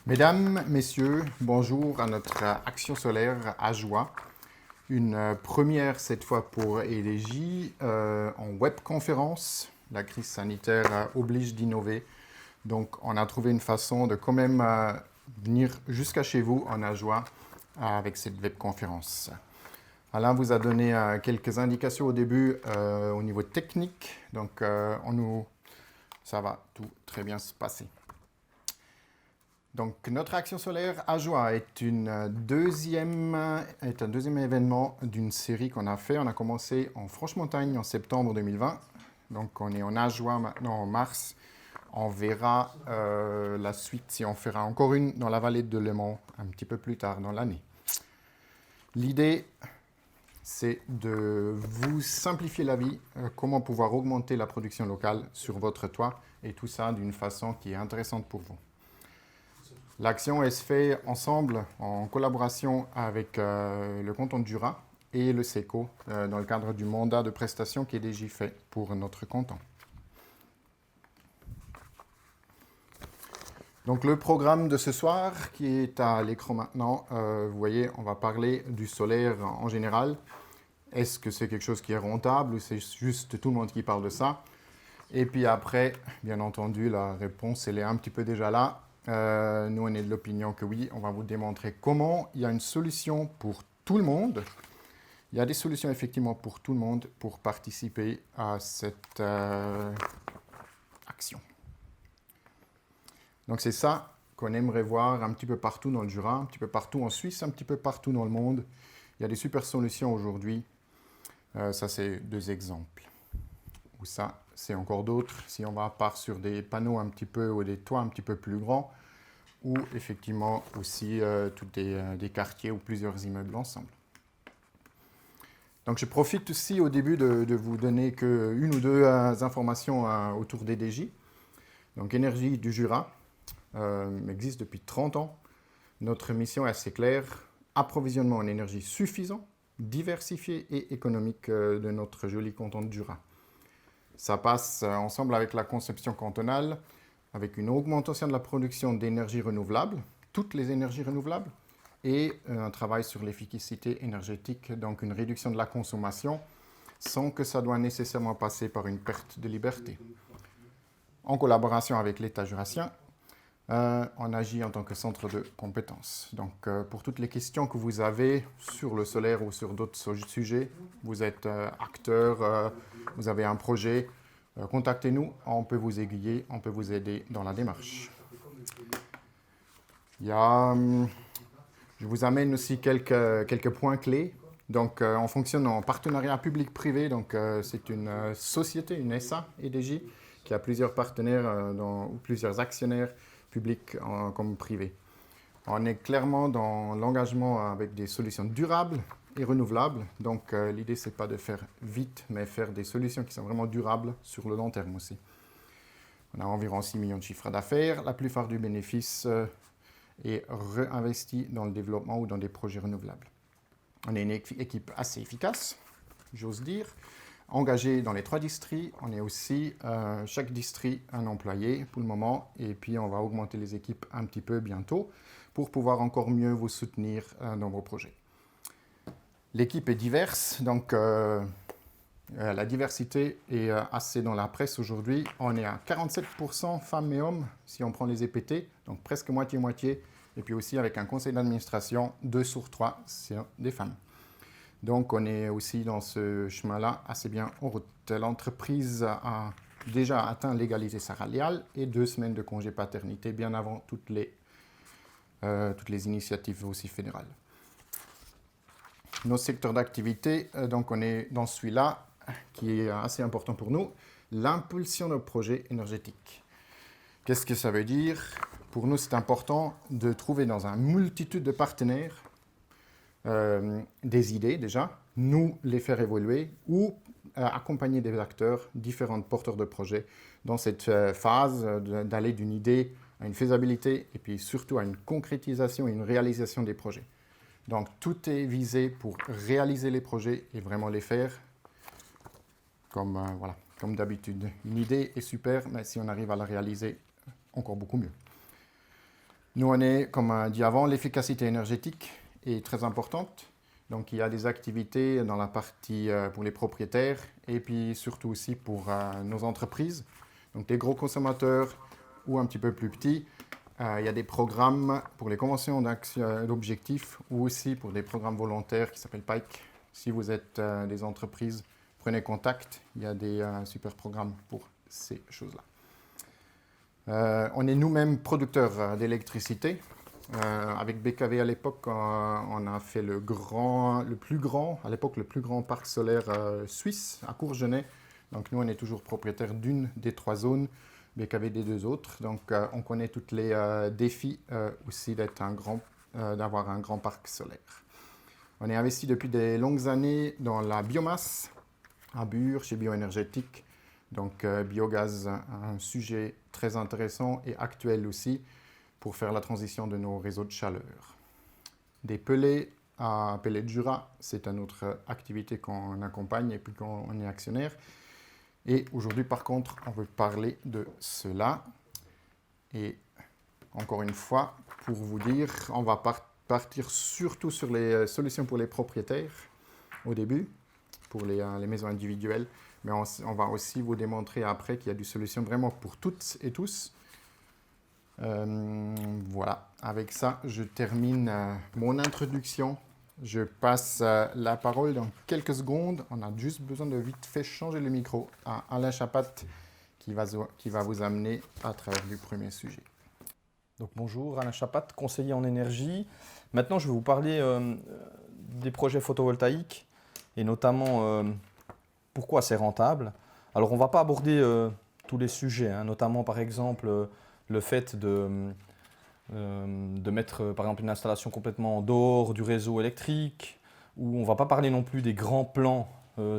Mesdames, Messieurs, bonjour à notre action solaire à Joie. Une première cette fois pour EDJ en webconférence. La crise sanitaire oblige d'innover. Donc on a trouvé une façon de quand même venir jusqu'à chez vous en Ajoie avec cette webconférence. Alain vous a donné quelques indications au début au niveau technique. Donc ça va tout très bien se passer. Donc, notre action solaire à Joie est un deuxième événement d'une série qu'on a fait. On a commencé en Franche-Montagne en septembre 2020. Donc, on est en Ajoie maintenant en mars. On verra la suite si on fera encore une dans la vallée de Le Mans un petit peu plus tard dans l'année. L'idée, c'est de vous simplifier la vie, comment pouvoir augmenter la production locale sur votre toit et tout ça d'une façon qui est intéressante pour vous. L'action, elle se fait ensemble, en collaboration avec le canton de Jura et le SECO, dans le cadre du mandat de prestation qui est déjà fait pour notre canton. Donc le programme de ce soir, qui est à l'écran maintenant, vous voyez, on va parler du solaire en général. Est-ce que c'est quelque chose qui est rentable ou c'est juste tout le monde qui parle de ça? Et puis après, bien entendu, la réponse, elle est un petit peu déjà là. Nous, on est de l'opinion que oui, on va vous démontrer comment il y a une solution pour tout le monde. Il y a des solutions effectivement pour tout le monde pour participer à cette action. Donc c'est ça qu'on aimerait voir un petit peu partout dans le Jura, un petit peu partout en Suisse, un petit peu partout dans le monde. Il y a des super solutions aujourd'hui. Ça, c'est deux exemples. Ou ça, c'est encore d'autres. Si on va part sur des panneaux un petit peu ou des toits un petit peu plus grands, ou effectivement aussi tous des quartiers ou plusieurs immeubles ensemble. Donc je profite aussi au début de vous donner une ou deux informations autour d'EDJ. Donc Énergie du Jura existe depuis 30 ans. Notre mission est assez claire, approvisionnement en énergie suffisant, diversifié et économique de notre joli canton de Jura. Ça passe ensemble avec la conception cantonale, avec une augmentation de la production d'énergie renouvelable, toutes les énergies renouvelables, et un travail sur l'efficacité énergétique, donc une réduction de la consommation, sans que ça doit nécessairement passer par une perte de liberté. En collaboration avec l'État jurassien, on agit en tant que centre de compétences. Donc, pour toutes les questions que vous avez sur le solaire ou sur d'autres sujets, vous êtes acteur, vous avez un projet, contactez-nous, on peut vous aiguiller, on peut vous aider dans la démarche. Je vous amène aussi quelques points clés. Donc, on fonctionne en partenariat public-privé. Donc, c'est une société, une SA, EDJ, qui a plusieurs partenaires ou plusieurs actionnaires publics comme privés. On est clairement dans l'engagement avec des solutions durables et renouvelables. Donc, l'idée, ce n'est pas de faire vite, mais faire des solutions qui sont vraiment durables sur le long terme aussi. On a environ 6 millions de chiffres d'affaires. La plupart du bénéfice est réinvesti dans le développement ou dans des projets renouvelables. On est une équipe assez efficace, j'ose dire, engagée dans les 3 districts. On est aussi, chaque district, un employé pour le moment. Et puis, on va augmenter les équipes un petit peu bientôt pour pouvoir encore mieux vous soutenir dans vos projets. L'équipe est diverse, donc la diversité est assez dans la presse aujourd'hui. On est à 47% femmes et hommes, si on prend les EPT, donc presque moitié-moitié. Et puis aussi avec un conseil d'administration, 2 sur 3, c'est des femmes. Donc on est aussi dans ce chemin-là assez bien en route. L'entreprise a déjà atteint l'égalité salariale et 2 semaines de congé paternité, bien avant toutes les initiatives aussi fédérales. Nos secteurs d'activité, donc on est dans celui-là, qui est assez important pour nous, l'impulsion de projets énergétiques. Qu'est-ce que ça veut dire? Pour nous, c'est important de trouver dans une multitude de partenaires des idées déjà, nous les faire évoluer ou accompagner des acteurs, différents porteurs de projets dans cette phase d'aller d'une idée à une faisabilité et puis surtout à une concrétisation et une réalisation des projets. Donc tout est visé pour réaliser les projets et vraiment les faire comme d'habitude. Une idée est super, mais si on arrive à la réaliser, encore beaucoup mieux. Nous, on est, comme dit avant, l'efficacité énergétique est très importante. Donc, il y a des activités dans la partie pour les propriétaires et puis surtout aussi pour nos entreprises. Donc, des gros consommateurs ou un petit peu plus petits. Il y a des programmes pour les conventions d'objectifs ou aussi pour des programmes volontaires qui s'appellent PIKE. Si vous êtes des entreprises, prenez contact. Il y a des super programmes pour ces choses-là. On est nous-mêmes producteurs d'électricité. Avec BKV à l'époque, on a fait le plus grand parc solaire suisse à Courgenay. Donc nous, on est toujours propriétaire d'une des 3 zones, BKV des 2 autres. Donc on connaît tous les défis aussi d'avoir un grand parc solaire. On est investi depuis des longues années dans la biomasse, à Bure, chez Bioénergétique. Donc biogaz, un sujet très intéressant et actuel aussi pour faire la transition de nos réseaux de chaleur. Des pellets à Pellets de Jura, c'est une autre activité qu'on accompagne et puis qu'on est actionnaire. Et aujourd'hui, par contre, on veut parler de cela. Et encore une fois, pour vous dire, on va partir surtout sur les solutions pour les propriétaires au début, pour les maisons individuelles. Mais on va aussi vous démontrer après qu'il y a des solutions vraiment pour toutes et tous. Voilà, avec ça, je termine mon introduction. Je passe la parole dans quelques secondes. On a juste besoin de vite fait changer le micro à Alain Chapat qui va vous amener à travers le premier sujet. Donc bonjour, Alain Chapat, conseiller en énergie. Maintenant, je vais vous parler des projets photovoltaïques et notamment pourquoi c'est rentable. Alors, on ne va pas aborder tous les sujets, hein, notamment par exemple le fait de mettre par exemple une installation complètement en dehors du réseau électrique, ou on ne va pas parler non plus des grands plans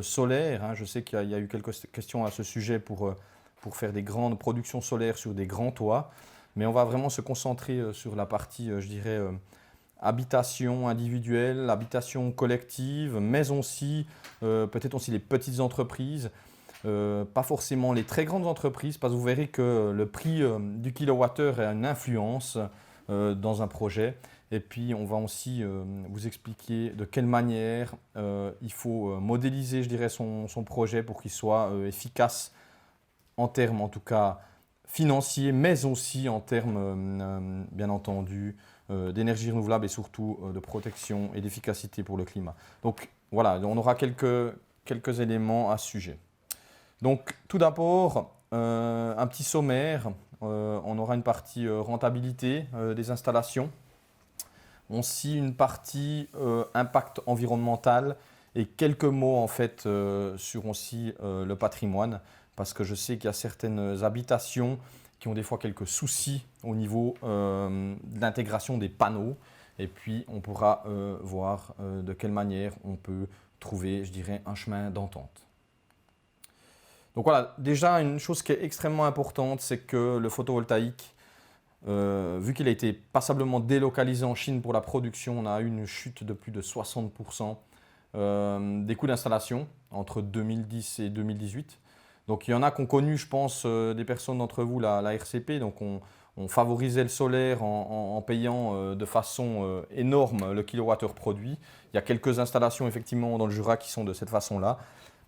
solaires. Hein. Je sais qu'il y a eu quelques questions à ce sujet pour faire des grandes productions solaires sur des grands toits, mais on va vraiment se concentrer sur la partie, je dirais, habitation individuelle, habitation collective, mais aussi peut-être aussi les petites entreprises, pas forcément les très grandes entreprises, parce que vous verrez que le prix du kilowattheure a une influence dans un projet. Et puis on va aussi vous expliquer de quelle manière il faut modéliser, je dirais, son projet pour qu'il soit efficace en termes en tout cas financiers, mais aussi en termes bien entendu d'énergie renouvelable et surtout de protection et d'efficacité pour le climat. Donc voilà, on aura quelques éléments à ce sujet. Donc tout d'abord, un petit sommaire. On aura une partie rentabilité des installations, aussi une partie impact environnemental et quelques mots en fait sur aussi le patrimoine, parce que je sais qu'il y a certaines habitations qui ont des fois quelques soucis au niveau de l'intégration des panneaux. Et puis, on pourra voir de quelle manière on peut trouver, je dirais, un chemin d'entente. Donc voilà, déjà, une chose qui est extrêmement importante, c'est que le photovoltaïque, vu qu'il a été passablement délocalisé en Chine pour la production, on a eu une chute de plus de 60% des coûts d'installation entre 2010 et 2018. Donc il y en a qui ont connu, je pense, des personnes d'entre vous, la RCP. Donc on favorisait le solaire en payant de façon énorme le kilowattheure produit. Il y a quelques installations effectivement dans le Jura qui sont de cette façon-là.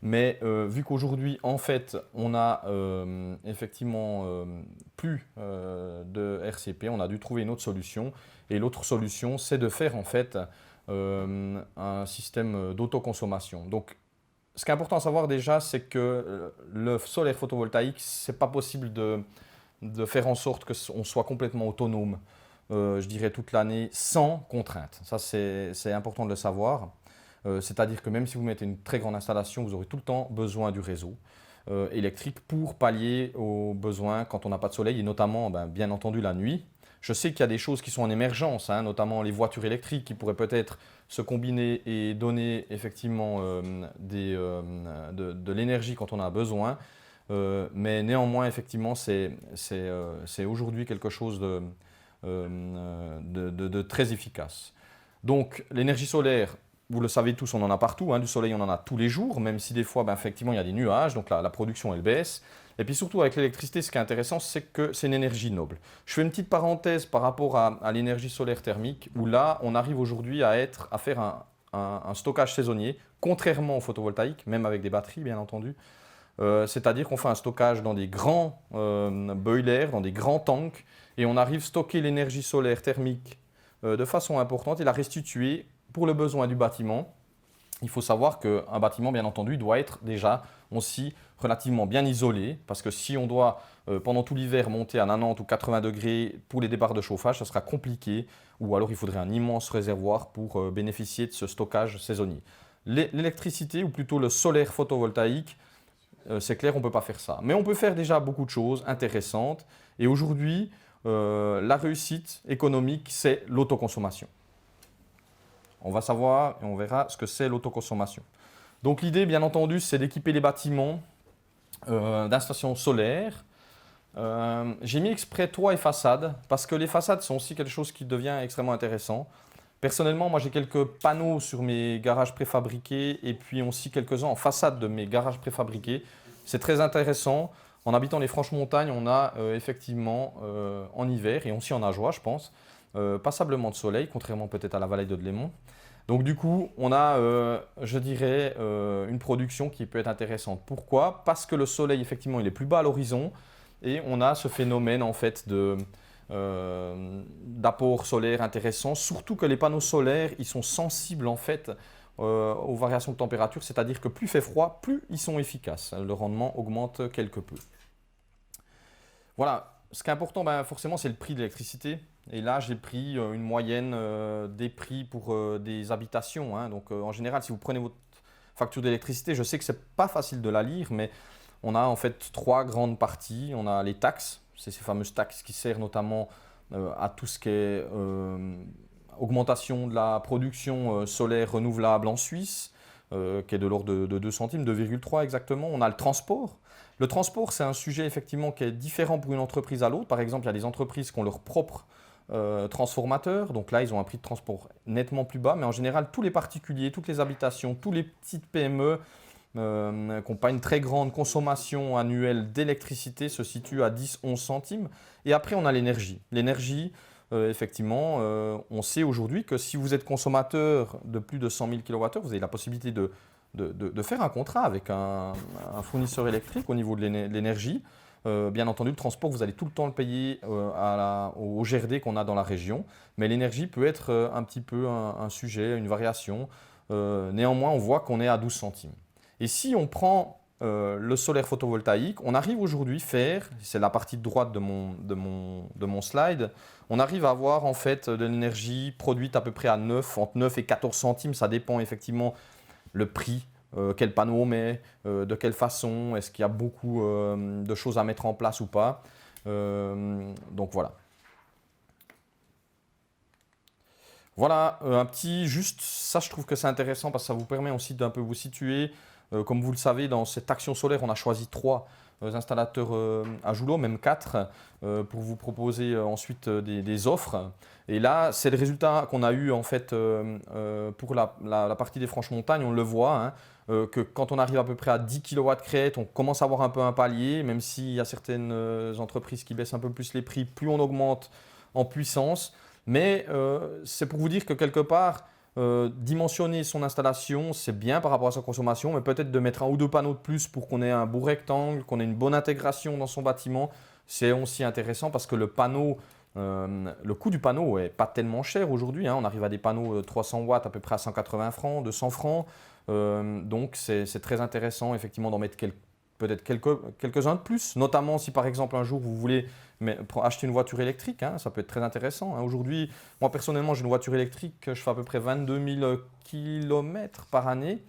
Mais vu qu'aujourd'hui, en fait, on a effectivement plus de RCP, on a dû trouver une autre solution. Et l'autre solution, c'est de faire en fait un système d'autoconsommation. Donc, ce qui est important à savoir déjà, c'est que le solaire photovoltaïque, ce n'est pas possible de faire en sorte qu'on soit complètement autonome, je dirais toute l'année, sans contrainte. Ça, c'est important de le savoir. C'est-à-dire que même si vous mettez une très grande installation, vous aurez tout le temps besoin du réseau électrique pour pallier aux besoins quand on n'a pas de soleil et notamment, bien entendu, la nuit. Je sais qu'il y a des choses qui sont en émergence, hein, notamment les voitures électriques qui pourraient peut-être se combiner et donner effectivement de l'énergie quand on a besoin. Mais néanmoins, effectivement, c'est aujourd'hui quelque chose de très efficace. Donc, l'énergie solaire, vous le savez tous, on en a partout, hein, du soleil on en a tous les jours, même si des fois effectivement il y a des nuages, donc la production elle baisse. Et puis surtout avec l'électricité, ce qui est intéressant, c'est que c'est une énergie noble. Je fais une petite parenthèse par rapport à l'énergie solaire thermique, où là on arrive aujourd'hui à faire un stockage saisonnier, contrairement au photovoltaïque, même avec des batteries bien entendu. C'est-à-dire qu'on fait un stockage dans des grands boilers, dans des grands tanks, et on arrive à stocker l'énergie solaire thermique de façon importante et la restituer pour le besoin du bâtiment. Il faut savoir qu'un bâtiment, bien entendu, doit être déjà aussi relativement bien isolé, parce que si on doit pendant tout l'hiver monter à 90 ou 80 degrés pour les départs de chauffage, ça sera compliqué, ou alors il faudrait un immense réservoir pour bénéficier de ce stockage saisonnier. L'électricité, ou plutôt le solaire photovoltaïque, c'est clair, on ne peut pas faire ça. Mais on peut faire déjà beaucoup de choses intéressantes. Et aujourd'hui, la réussite économique, c'est l'autoconsommation. On va savoir et on verra ce que c'est l'autoconsommation. Donc l'idée, bien entendu, c'est d'équiper les bâtiments d'installations solaires. J'ai mis exprès toit et façade, parce que les façades sont aussi quelque chose qui devient extrêmement intéressant. Personnellement, moi j'ai quelques panneaux sur mes garages préfabriqués et puis aussi quelques-uns en façade de mes garages préfabriqués. C'est très intéressant. En habitant les franches montagnes, on a effectivement en hiver et aussi en Ajoie, je pense, passablement de soleil, contrairement peut-être à la vallée de Delémont. Donc du coup, on a, je dirais, une production qui peut être intéressante. Pourquoi? Parce que le soleil, effectivement, il est plus bas à l'horizon et on a ce phénomène en fait d'apport solaire intéressant, surtout que les panneaux solaires, ils sont sensibles en fait aux variations de température, c'est-à-dire que plus il fait froid, plus ils sont efficaces. Le rendement augmente quelque peu. Voilà, ce qui est important, forcément, c'est le prix de l'électricité. Et là, j'ai pris une moyenne des prix pour des habitations, hein. Donc, en général, si vous prenez votre facture d'électricité, je sais que ce n'est pas facile de la lire, mais on a en fait 3 grandes parties. On a les taxes, c'est ces fameuses taxes qui servent notamment à tout ce qui est augmentation de la production solaire renouvelable en Suisse, qui est de l'ordre de 2 centimes, 2,3 exactement. On a le transport. Le transport, c'est un sujet effectivement qui est différent pour une entreprise à l'autre. Par exemple, il y a des entreprises qui ont leur propre transformateur. Donc là, ils ont un prix de transport nettement plus bas. Mais en général, tous les particuliers, toutes les habitations, tous les petites PME qui n'ont pas une très grande consommation annuelle d'électricité se situent à 10-11 centimes. Et après, on a l'énergie. L'énergie, effectivement, on sait aujourd'hui que si vous êtes consommateur de plus de 100 000 kWh, vous avez la possibilité de faire un contrat avec un fournisseur électrique au niveau de l'énergie. Bien entendu, le transport, vous allez tout le temps le payer au GRD qu'on a dans la région, mais l'énergie peut être un petit peu un sujet, une variation. Néanmoins, on voit qu'on est à 12 centimes. Et si on prend le solaire photovoltaïque, on arrive aujourd'hui à faire, c'est la partie droite de mon slide, on arrive à avoir en fait de l'énergie produite à peu près entre 9 et 14 centimes, ça dépend effectivement le prix. Quel panneau on met, de quelle façon, est-ce qu'il y a beaucoup de choses à mettre en place ou pas. Donc voilà. Voilà, juste, ça je trouve que c'est intéressant parce que ça vous permet aussi d'un peu vous situer. Comme vous le savez, dans cette action solaire, on a choisi 3 installateurs à Joulot, même 4, pour vous proposer ensuite des offres. Et là, c'est le résultat qu'on a eu en fait pour la partie des franches montagnes. On le voit, hein, que quand on arrive à peu près à 10 kW crête, on commence à avoir un peu un palier, même s'il y a certaines entreprises qui baissent un peu plus les prix, plus on augmente en puissance. Mais c'est pour vous dire que quelque part, dimensionner son installation, c'est bien par rapport à sa consommation, mais peut-être de mettre 1 ou 2 panneaux de plus pour qu'on ait un beau rectangle, qu'on ait une bonne intégration dans son bâtiment, c'est aussi intéressant parce que le coût du panneau n'est pas tellement cher aujourd'hui, hein. On arrive à des panneaux de 300 watts à peu près à 180 francs, 200 francs. Donc c'est très intéressant effectivement d'en mettre peut-être quelques-uns de plus, notamment si par exemple un jour vous voulez acheter une voiture électrique, hein, ça peut être très intéressant, hein. Aujourd'hui, moi personnellement j'ai une voiture électrique, je fais à peu près 22 000 km par année.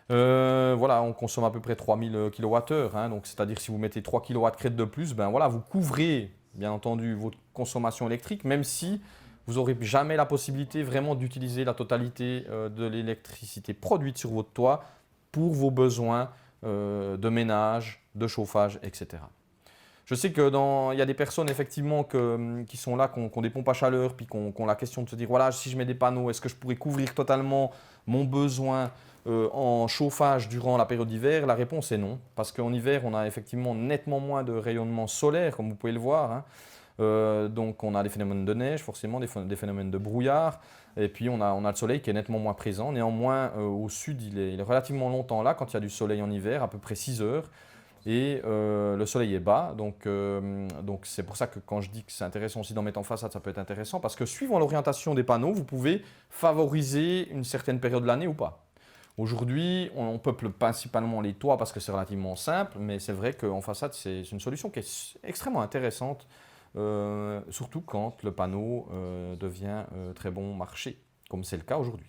Voilà, on consomme à peu près 3000 kWh, hein, donc c'est-à-dire si vous mettez 3 kW crête de plus, voilà, vous couvrez bien entendu votre consommation électrique, même si vous n'aurez jamais la possibilité vraiment d'utiliser la totalité de l'électricité produite sur votre toit pour vos besoins de ménage, de chauffage, etc. Je sais qu'il y a des personnes effectivement qui sont là, qui ont des pompes à chaleur, puis qui ont la question de se dire, voilà, si je mets des panneaux, est-ce que je pourrais couvrir totalement mon besoin en chauffage durant la période d'hiver? La réponse est non, parce qu'en hiver, on a effectivement nettement moins de rayonnement solaire, comme vous pouvez le voir, hein. Donc on a des phénomènes de neige, forcément, des phénomènes de brouillard, et puis on a le soleil qui est nettement moins présent. Néanmoins, au sud, il est relativement longtemps là, quand il y a du soleil en hiver, à peu près 6 heures. Et le soleil est bas, donc c'est pour ça que quand je dis que c'est intéressant aussi d'en mettre en façade, ça peut être intéressant, parce que suivant l'orientation des panneaux, vous pouvez favoriser une certaine période de l'année ou pas. Aujourd'hui, on peuple principalement les toits parce que c'est relativement simple, mais c'est vrai qu'en façade, c'est une solution qui est extrêmement intéressante, surtout quand le panneau devient très bon marché, comme c'est le cas aujourd'hui.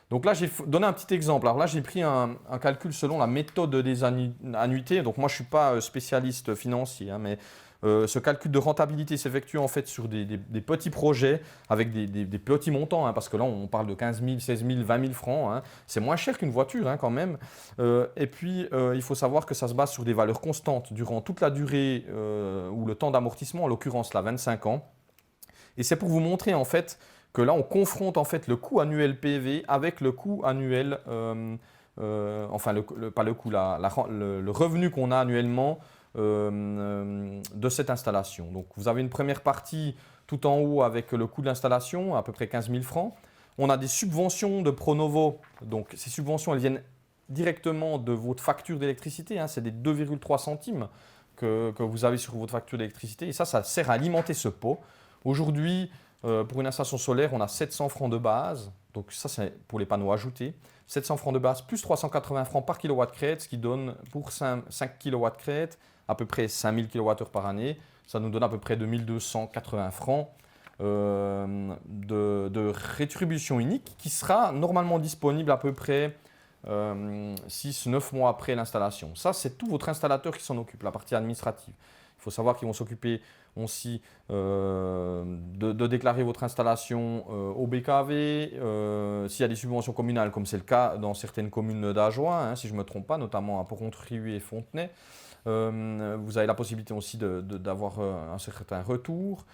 Donc là, j'ai donné un petit exemple. Alors là, j'ai pris un calcul selon la méthode des annuités. Donc moi, je ne suis pas spécialiste financier, hein, mais ce calcul de rentabilité s'effectue en fait sur des petits projets avec des petits montants, hein, parce que là, on parle de 15 000, 16 000, 20 000 francs. Hein. C'est moins cher qu'une voiture, hein, quand même. Et puis, il faut savoir que ça se base sur des valeurs constantes durant toute la durée ou le temps d'amortissement, en l'occurrence là, 25 ans. Et c'est pour vous montrer en fait que là, on confronte en fait le coût annuel PV avec le coût annuel, enfin, pas le coût, le revenu qu'on a annuellement de cette installation. Donc, vous avez une première partie tout en haut avec le coût de l'installation, à peu près 15 000 francs. On a des subventions de Pronovo. Donc, ces subventions, elles viennent directement de votre facture d'électricité. Hein, c'est des 2,3 centimes que vous avez sur votre facture d'électricité. Et ça sert à alimenter ce pot. Aujourd'hui, pour une installation solaire, on a 700 francs de base, donc ça c'est pour les panneaux ajoutés, 700 francs de base plus 380 francs par kilowatt crête, ce qui donne pour 5 kW crête à peu près 5000 kWh par année, ça nous donne à peu près 2280 francs de rétribution unique qui sera normalement disponible à peu près 6-9 mois après l'installation. Ça c'est tout votre installateur qui s'en occupe, la partie administrative. Il faut savoir qu'ils vont s'occuper aussi de déclarer votre installation au BKV, s'il y a des subventions communales, comme c'est le cas dans certaines communes d'Ajoie, hein, si je ne me trompe pas, notamment à Port-Riu et Fontenay. Vous avez la possibilité aussi d'avoir un certain retour.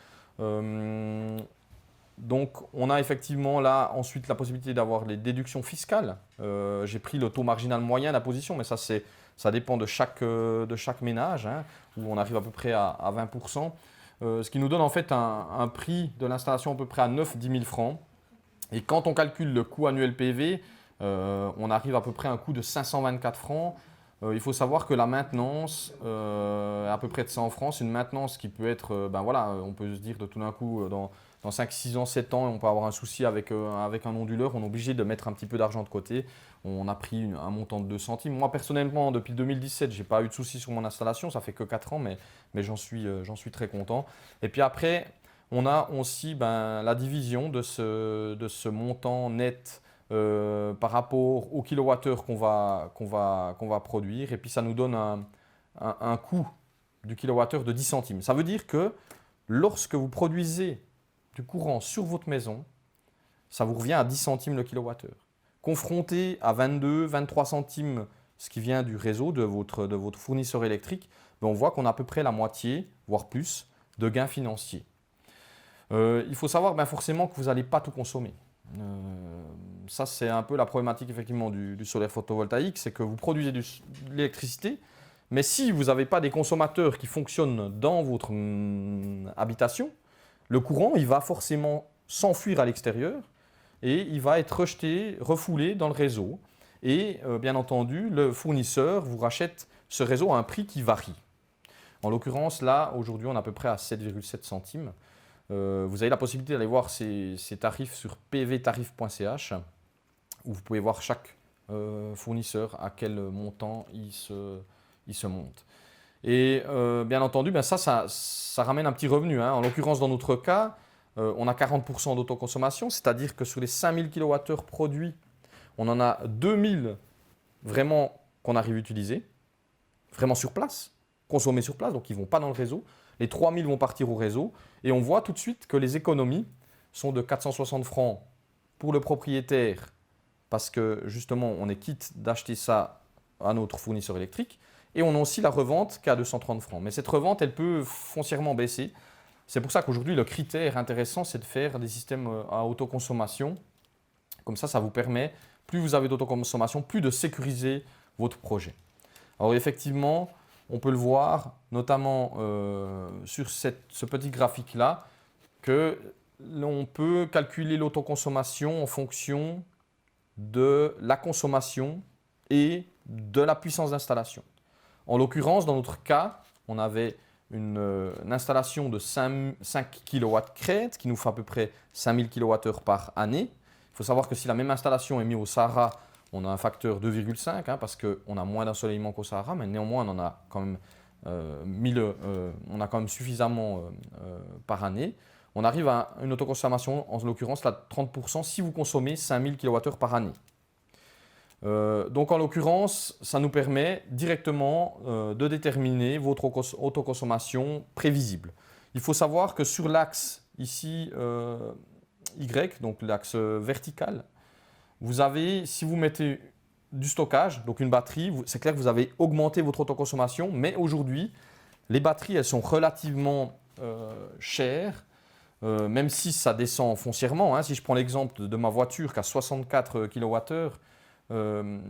Donc, on a effectivement là ensuite la possibilité d'avoir les déductions fiscales. J'ai pris le taux marginal moyen d'imposition, mais ça dépend de chaque ménage, hein, où on arrive à peu près à 20%. Ce qui nous donne en fait un prix de l'installation à peu près à 9-10 000 francs. Et quand on calcule le coût annuel PV, on arrive à peu près à un coût de 524 francs. Il faut savoir que la maintenance, à peu près de 100 francs, c'est une maintenance qui peut être, on peut se dire de tout d'un coup, dans 5, 6 ans, 7 ans, on peut avoir un souci avec un onduleur, on est obligé de mettre un petit peu d'argent de côté. On a pris un montant de 2 centimes. Moi, personnellement, depuis 2017, je n'ai pas eu de souci sur mon installation, ça fait que 4 ans, mais j'en suis très content. Et puis après, on a aussi la division de ce montant net par rapport au kilowattheure qu'on va produire. Et puis, ça nous donne un coût du kilowattheure de 10 centimes. Ça veut dire que lorsque vous produisez du courant sur votre maison, ça vous revient à 10 centimes le kilowattheure. Confronté à 22, 23 centimes, ce qui vient du réseau de votre fournisseur électrique, on voit qu'on a à peu près la moitié, voire plus, de gains financiers. Il faut savoir forcément que vous n'allez pas tout consommer. Ça, c'est un peu la problématique effectivement du solaire photovoltaïque, c'est que vous produisez de l'électricité, mais si vous n'avez pas des consommateurs qui fonctionnent dans votre habitation, le courant, il va forcément s'enfuir à l'extérieur et il va être rejeté, refoulé dans le réseau. Et bien entendu, le fournisseur vous rachète ce réseau à un prix qui varie. En l'occurrence, là, aujourd'hui, on est à peu près à 7,7 centimes. Vous avez la possibilité d'aller voir ces tarifs sur pvtarif.ch où vous pouvez voir chaque fournisseur à quel montant il se monte. Et bien entendu, ça ramène un petit revenu. Hein. En l'occurrence, dans notre cas, on a 40% d'autoconsommation, c'est-à-dire que sur les 5000 kWh produits, on en a 2000 vraiment qu'on arrive à utiliser, vraiment sur place, consommés sur place, donc ils ne vont pas dans le réseau. Les 3000 vont partir au réseau et on voit tout de suite que les économies sont de 460 francs pour le propriétaire parce que justement, on est quitte d'acheter ça à notre fournisseur électrique. Et on a aussi la revente qui est à 230 francs. Mais cette revente, elle peut foncièrement baisser. C'est pour ça qu'aujourd'hui, le critère intéressant, c'est de faire des systèmes à autoconsommation. Comme ça vous permet, plus vous avez d'autoconsommation, plus de sécuriser votre projet. Alors effectivement, on peut le voir, notamment sur ce petit graphique-là, que l'on peut calculer l'autoconsommation en fonction de la consommation et de la puissance d'installation. En l'occurrence, dans notre cas, on avait une installation de 5 kW crête qui nous fait à peu près 5000 kWh par année. Il faut savoir que si la même installation est mise au Sahara, on a un facteur 2,5 parce qu'on a moins d'ensoleillement qu'au Sahara, mais néanmoins on en a quand même, on a quand même suffisamment par année. On arrive à une autoconsommation, en l'occurrence, là, de 30% si vous consommez 5000 kWh par année. Donc en l'occurrence, ça nous permet directement de déterminer votre autoconsommation prévisible. Il faut savoir que sur l'axe ici Y, donc l'axe vertical, vous avez, si vous mettez du stockage, donc une batterie, c'est clair que vous avez augmenté votre autoconsommation, mais aujourd'hui, les batteries, elles sont relativement chères, même si ça descend foncièrement. Si je prends l'exemple de ma voiture qui a 64 kWh,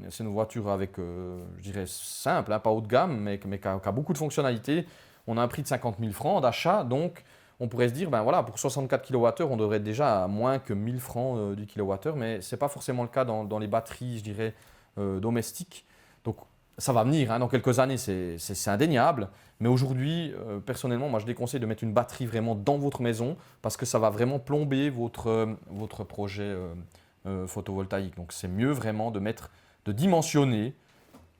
c'est une voiture avec, je dirais, simple, pas haut de gamme, mais qui a beaucoup de fonctionnalités. On a un prix de 50 000 francs d'achat, donc on pourrait se dire, ben voilà, pour 64 kWh, on devrait être déjà à moins que 1000 francs du kWh, mais ce n'est pas forcément le cas dans les batteries, je dirais, domestiques. Donc ça va venir, dans quelques années, c'est indéniable. Mais aujourd'hui, personnellement, moi je déconseille de mettre une batterie vraiment dans votre maison parce que ça va vraiment plomber votre projet photovoltaïque. Donc c'est mieux vraiment de dimensionner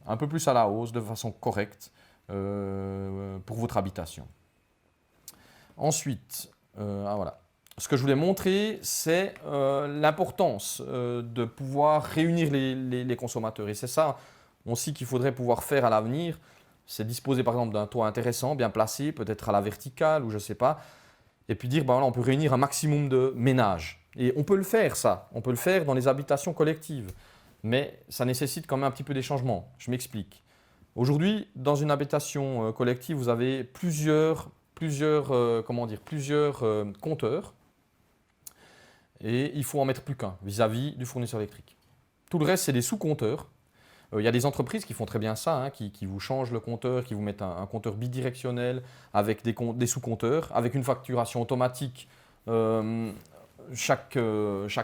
un peu plus à la hausse de façon correcte pour votre habitation. Ensuite, voilà. Ce que je voulais montrer, c'est l'importance de pouvoir réunir les consommateurs. Et c'est ça aussi qu'il faudrait pouvoir faire à l'avenir. C'est disposer par exemple d'un toit intéressant, bien placé, peut-être à la verticale ou je ne sais pas. Et puis dire, ben voilà, on peut réunir un maximum de ménages. Et on peut le faire ça, on peut le faire dans les habitations collectives. Mais ça nécessite quand même un petit peu des changements. Je m'explique. Aujourd'hui, dans une habitation collective, vous avez plusieurs compteurs et il faut en mettre plus qu'un vis-à-vis du fournisseur électrique. Tout le reste, c'est des sous-compteurs. Il y a des entreprises qui font très bien ça, qui vous changent le compteur, qui vous mettent un compteur bidirectionnel avec des sous-compteurs, avec une facturation automatique chaque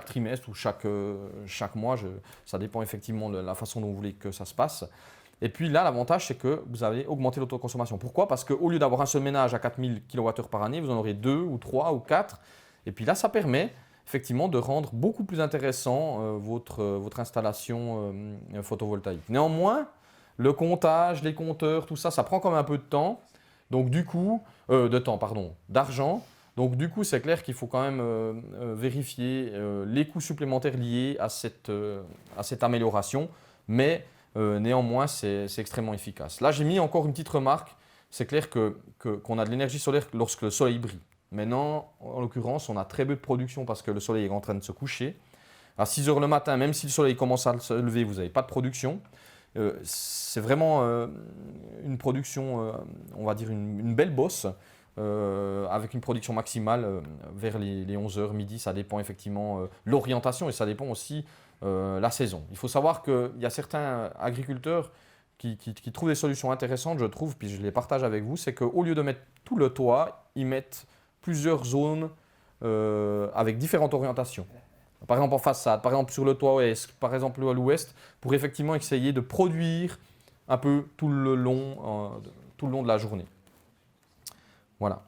trimestre ou chaque mois. Ça dépend effectivement de la façon dont vous voulez que ça se passe. Et puis là, l'avantage, c'est que vous avez augmenté l'autoconsommation. Pourquoi? Parce qu'au lieu d'avoir un seul ménage à 4000 kWh par année, vous en aurez 2 ou 3 ou 4. Et puis là, ça permet effectivement de rendre beaucoup plus intéressant votre installation photovoltaïque. Néanmoins, le comptage, les compteurs, tout ça, ça prend quand même un peu de temps. Donc du coup, d'argent. Donc du coup, c'est clair qu'il faut quand même vérifier les coûts supplémentaires liés à cette amélioration. Mais néanmoins, c'est extrêmement efficace. Là, j'ai mis encore une petite remarque. C'est clair qu'on a de l'énergie solaire lorsque le soleil brille. Maintenant, en l'occurrence, on a très peu de production parce que le soleil est en train de se coucher. À 6 h le matin, même si le soleil commence à se lever, vous n'avez pas de production. C'est vraiment une production, on va dire une belle bosse, avec une production maximale vers les 11 h, midi. Ça dépend effectivement l'orientation et ça dépend aussi la saison. Il faut savoir qu'il y a certains agriculteurs qui trouvent des solutions intéressantes, je trouve, puis je les partage avec vous, c'est qu'au lieu de mettre tout le toit, ils mettent plusieurs zones avec différentes orientations. Par exemple en façade, par exemple sur le toit ouest, par exemple à l'ouest, pour effectivement essayer de produire un peu tout le long de la journée. Voilà.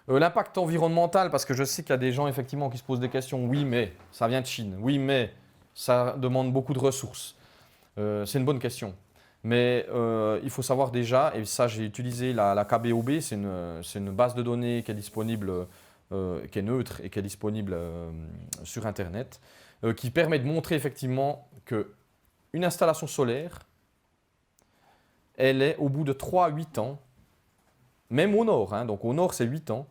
L'impact environnemental, parce que je sais qu'il y a des gens effectivement qui se posent des questions. Oui, mais ça vient de Chine. Oui, mais ça demande beaucoup de ressources. C'est une bonne question. Mais il faut savoir déjà, et ça j'ai utilisé la KBOB, c'est une base de données qui est disponible, qui est neutre et qui est disponible sur Internet, qui permet de montrer effectivement qu'une installation solaire, elle est au bout de 3 à 8 ans, même au nord, donc au nord c'est 8 ans,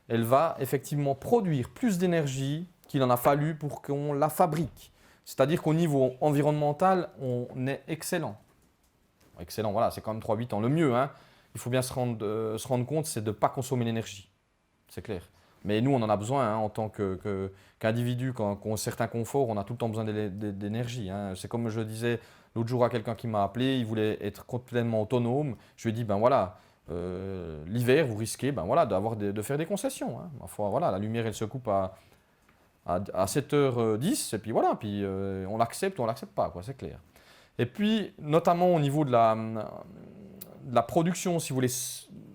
elle va effectivement produire plus d'énergie qu'il en a fallu pour qu'on la fabrique. C'est-à-dire qu'au niveau environnemental, on est excellent. excellent, voilà, c'est quand même 3-8 ans. Le mieux, hein, il faut bien se rendre compte, c'est de ne pas consommer l'énergie. C'est clair. Mais nous, on en a besoin hein, en tant qu'individu, quand on a certains conforts, on a tout le temps besoin d'énergie. Hein. C'est comme je disais l'autre jour à quelqu'un qui m'a appelé, il voulait être complètement autonome. Je lui ai dit, ben voilà, l'hiver, vous risquez ben voilà, de faire des concessions. Hein. Parfois, voilà, la lumière, elle se coupe à 7h10, et puis voilà, puis, on l'accepte ou on ne l'accepte pas, c'est clair. Et puis, notamment au niveau de la production, si vous voulez,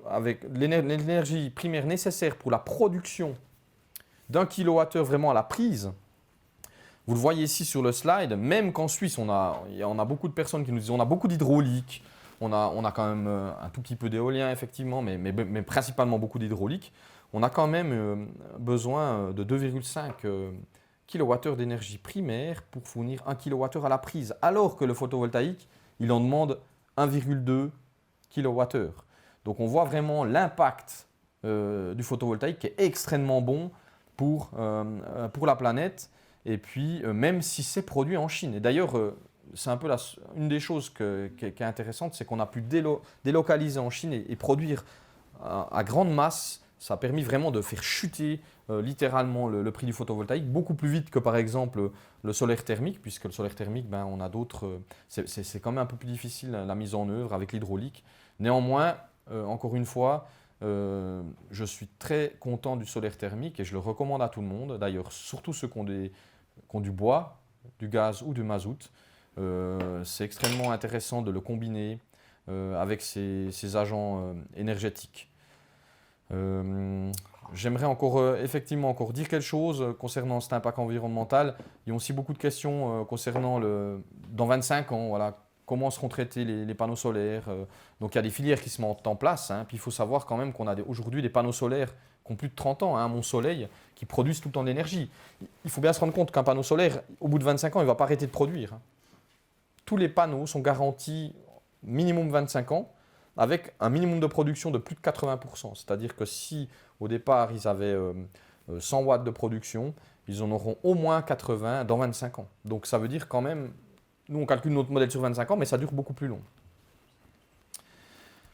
avec l'énergie primaire nécessaire pour la production d'1 kWh vraiment à la prise, vous le voyez ici sur le slide, même qu'en Suisse, on a beaucoup de personnes qui nous disent on a beaucoup d'hydraulique, on a quand même un tout petit peu d'éolien effectivement, mais principalement beaucoup d'hydraulique. On a quand même besoin de 2,5 kWh d'énergie primaire pour fournir 1 kWh à la prise, alors que le photovoltaïque, il en demande 1,2 kWh. Donc on voit vraiment l'impact du photovoltaïque qui est extrêmement bon pour la planète, et puis même si c'est produit en Chine. Et d'ailleurs, c'est un peu une des choses qui est intéressante, c'est qu'on a pu délocaliser en Chine et produire à grande masse. Ça a permis vraiment de faire chuter littéralement le prix du photovoltaïque beaucoup plus vite que par exemple le solaire thermique, puisque le solaire thermique, ben, on a d'autres. C'est quand même un peu plus difficile la mise en œuvre avec l'hydraulique. Néanmoins, encore une fois, je suis très content du solaire thermique et je le recommande à tout le monde. D'ailleurs, surtout ceux qui ont du bois, du gaz ou du mazout. C'est extrêmement intéressant de le combiner avec ces agents énergétiques. J'aimerais effectivement encore dire quelque chose concernant cet impact environnemental. Il y a aussi beaucoup de questions concernant dans 25 ans, voilà, comment seront traités les panneaux solaires. Donc il y a des filières qui se mettent en place. Hein. Puis il faut savoir quand même qu'on a aujourd'hui des panneaux solaires qui ont plus de 30 ans, hein, à Mont-Soleil, qui produisent tout le temps de l'énergie. Il faut bien se rendre compte qu'un panneau solaire, au bout de 25 ans, il ne va pas arrêter de produire. Hein. Tous les panneaux sont garantis minimum 25 ans, avec un minimum de production de plus de 80%. C'est-à-dire que si au départ ils avaient 100 watts de production, ils en auront au moins 80 dans 25 ans. Donc ça veut dire quand même, nous on calcule notre modèle sur 25 ans, mais ça dure beaucoup plus long.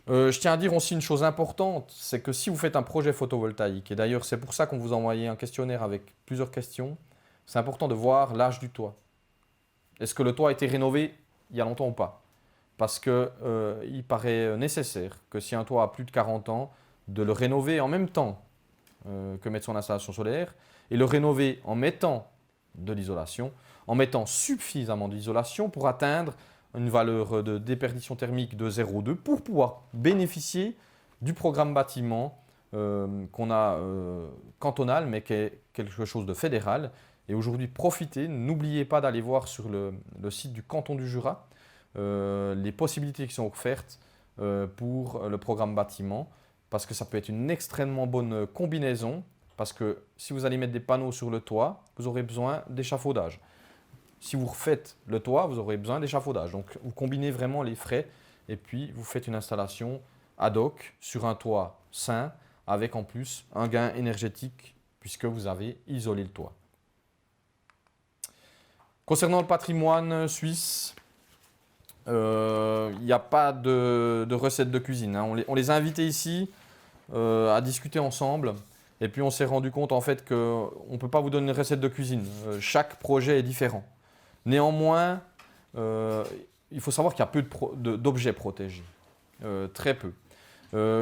Je tiens à dire aussi une chose importante, c'est que si vous faites un projet photovoltaïque, et d'ailleurs c'est pour ça qu'on vous a envoyé un questionnaire avec plusieurs questions, c'est important de voir l'âge du toit. Est-ce que le toit a été rénové il y a longtemps ou pas ? Parce qu'il paraît nécessaire que si un toit a plus de 40 ans, de le rénover en même temps que mettre son installation solaire, et le rénover en mettant de l'isolation, en mettant suffisamment d'isolation pour atteindre une valeur de déperdition thermique de 0,2 pour pouvoir bénéficier du programme bâtiment qu'on a cantonal, mais qui est quelque chose de fédéral. Et aujourd'hui, profitez, n'oubliez pas d'aller voir sur le site du canton du Jura les possibilités qui sont offertes pour le programme bâtiment, parce que ça peut être une extrêmement bonne combinaison, parce que si vous allez mettre des panneaux sur le toit, vous aurez besoin d'échafaudage. Si vous refaites le toit, vous aurez besoin d'échafaudage. Donc vous combinez vraiment les frais et puis vous faites une installation ad hoc sur un toit sain, avec en plus un gain énergétique puisque vous avez isolé le toit. Concernant le patrimoine suisse, il n'y a pas de recette de cuisine. Hein. On les a invités ici à discuter ensemble. Et puis on s'est rendu compte en fait qu'on ne peut pas vous donner une recette de cuisine. Chaque projet est différent. Néanmoins, il faut savoir qu'il y a peu d'objets protégés. Très peu.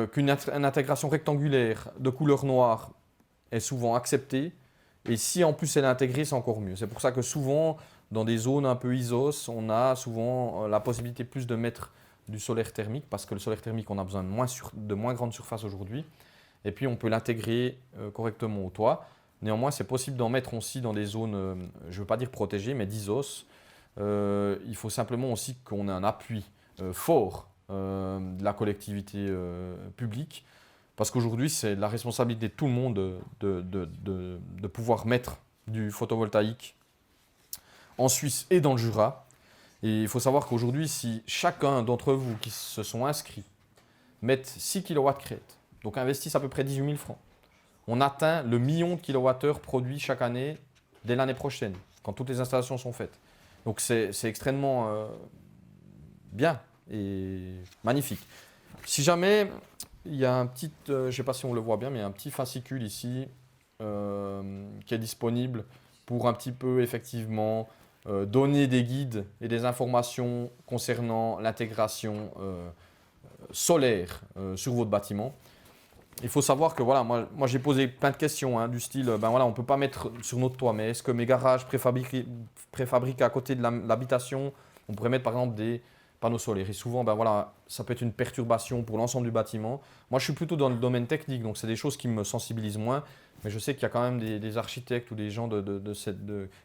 Qu'une intégration rectangulaire de couleur noire est souvent acceptée. Et si en plus elle est intégrée, c'est encore mieux. C'est pour ça que souvent, dans des zones un peu ISOS, on a souvent la possibilité plus de mettre du solaire thermique, parce que le solaire thermique, on a besoin de moins grande surface aujourd'hui. Et puis on peut l'intégrer correctement au toit. Néanmoins, c'est possible d'en mettre aussi dans des zones, je ne veux pas dire protégées, mais d'ISOS. Il faut simplement aussi qu'on ait un appui fort de la collectivité publique, parce qu'aujourd'hui, c'est la responsabilité de tout le monde de pouvoir mettre du photovoltaïque en Suisse et dans le Jura. Et il faut savoir qu'aujourd'hui, si chacun d'entre vous qui se sont inscrits mettent 6 kW crête, donc investissent à peu près 18 000 francs, on atteint le million de kilowattheures produits chaque année dès l'année prochaine, quand toutes les installations sont faites. Donc c'est extrêmement bien et magnifique. Si jamais, il y a un petit, je ne sais pas si on le voit bien, mais il y a un petit fascicule ici qui est disponible pour un petit peu effectivement donner des guides et des informations concernant l'intégration solaire sur votre bâtiment. Il faut savoir que voilà, moi j'ai posé plein de questions du style, ben voilà, on ne peut pas mettre sur notre toit, mais est-ce que mes garages préfabriqués à côté de l'habitation, on pourrait mettre par exemple des panneaux solaires? Et souvent, ben voilà, ça peut être une perturbation pour l'ensemble du bâtiment. Moi je suis plutôt dans le domaine technique, donc c'est des choses qui me sensibilisent moins, mais je sais qu'il y a quand même des architectes ou des gens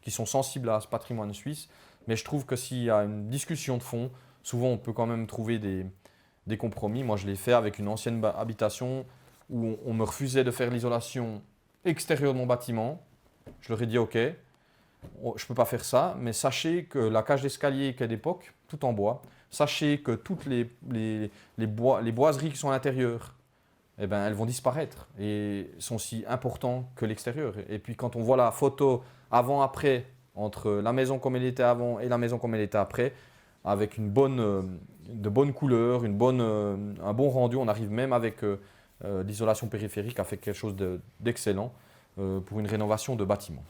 qui sont sensibles à ce patrimoine suisse. Mais je trouve que s'il y a une discussion de fond, souvent on peut quand même trouver des compromis. Moi je l'ai fait avec une ancienne habitation, où on me refusait de faire l'isolation extérieure de mon bâtiment. Je leur ai dit ok, je ne peux pas faire ça, mais sachez que la cage d'escalier qui est d'époque, tout en bois, sachez que toutes les boiseries qui sont à l'intérieur, eh ben, elles vont disparaître et sont aussi importantes que l'extérieur. Et puis quand on voit la photo avant-après, entre la maison comme elle était avant et la maison comme elle était après, avec de bonnes couleurs, un bon rendu, on arrive même avec l'isolation périphérique a fait quelque chose d'excellent pour une rénovation de bâtiment.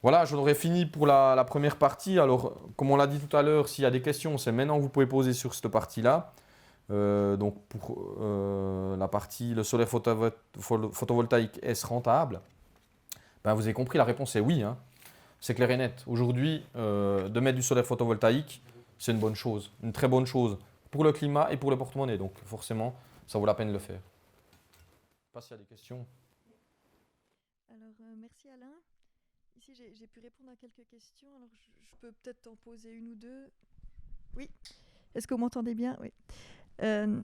Voilà, j'en aurais fini pour la première partie. Alors, comme on l'a dit tout à l'heure, s'il y a des questions, c'est maintenant que vous pouvez poser sur cette partie-là. Donc, pour la partie le solaire photovoltaïque, est-ce rentable? Ben, vous avez compris, la réponse est oui. C'est clair et net. Aujourd'hui, de mettre du solaire photovoltaïque, c'est une bonne chose, une très bonne chose pour le climat et pour le porte-monnaie. Donc forcément, ça vaut la peine de le faire. Je ne sais pas s'il y a des questions. Alors, merci Alain. Ici, j'ai pu répondre à quelques questions. Alors, je peux peut-être en poser une ou deux. Oui. Est-ce que vous m'entendez bien? Oui.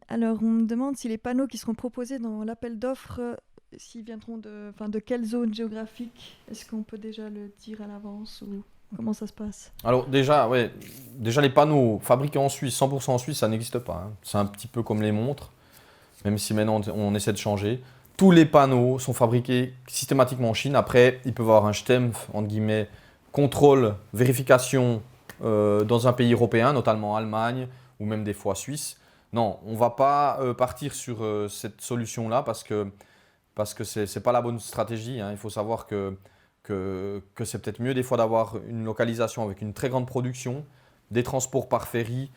Alors, on me demande si les panneaux qui seront proposés dans l'appel d'offres, s'ils viendront de quelle zone géographique? Est-ce qu'on peut déjà le dire à l'avance ou comment ça se passe? Alors déjà les panneaux fabriqués en Suisse, 100% en Suisse, ça n'existe pas. C'est un petit peu comme les montres, même si maintenant on essaie de changer. Tous les panneaux sont fabriqués systématiquement en Chine. Après, ils peuvent avoir un STEMF, entre guillemets, contrôle, vérification dans un pays européen, notamment Allemagne ou même des fois Suisse. Non, on ne va pas partir sur cette solution-là parce que ce n'est pas la bonne stratégie. Il faut savoir que c'est peut-être mieux des fois d'avoir une localisation avec une très grande production, des transports par ferry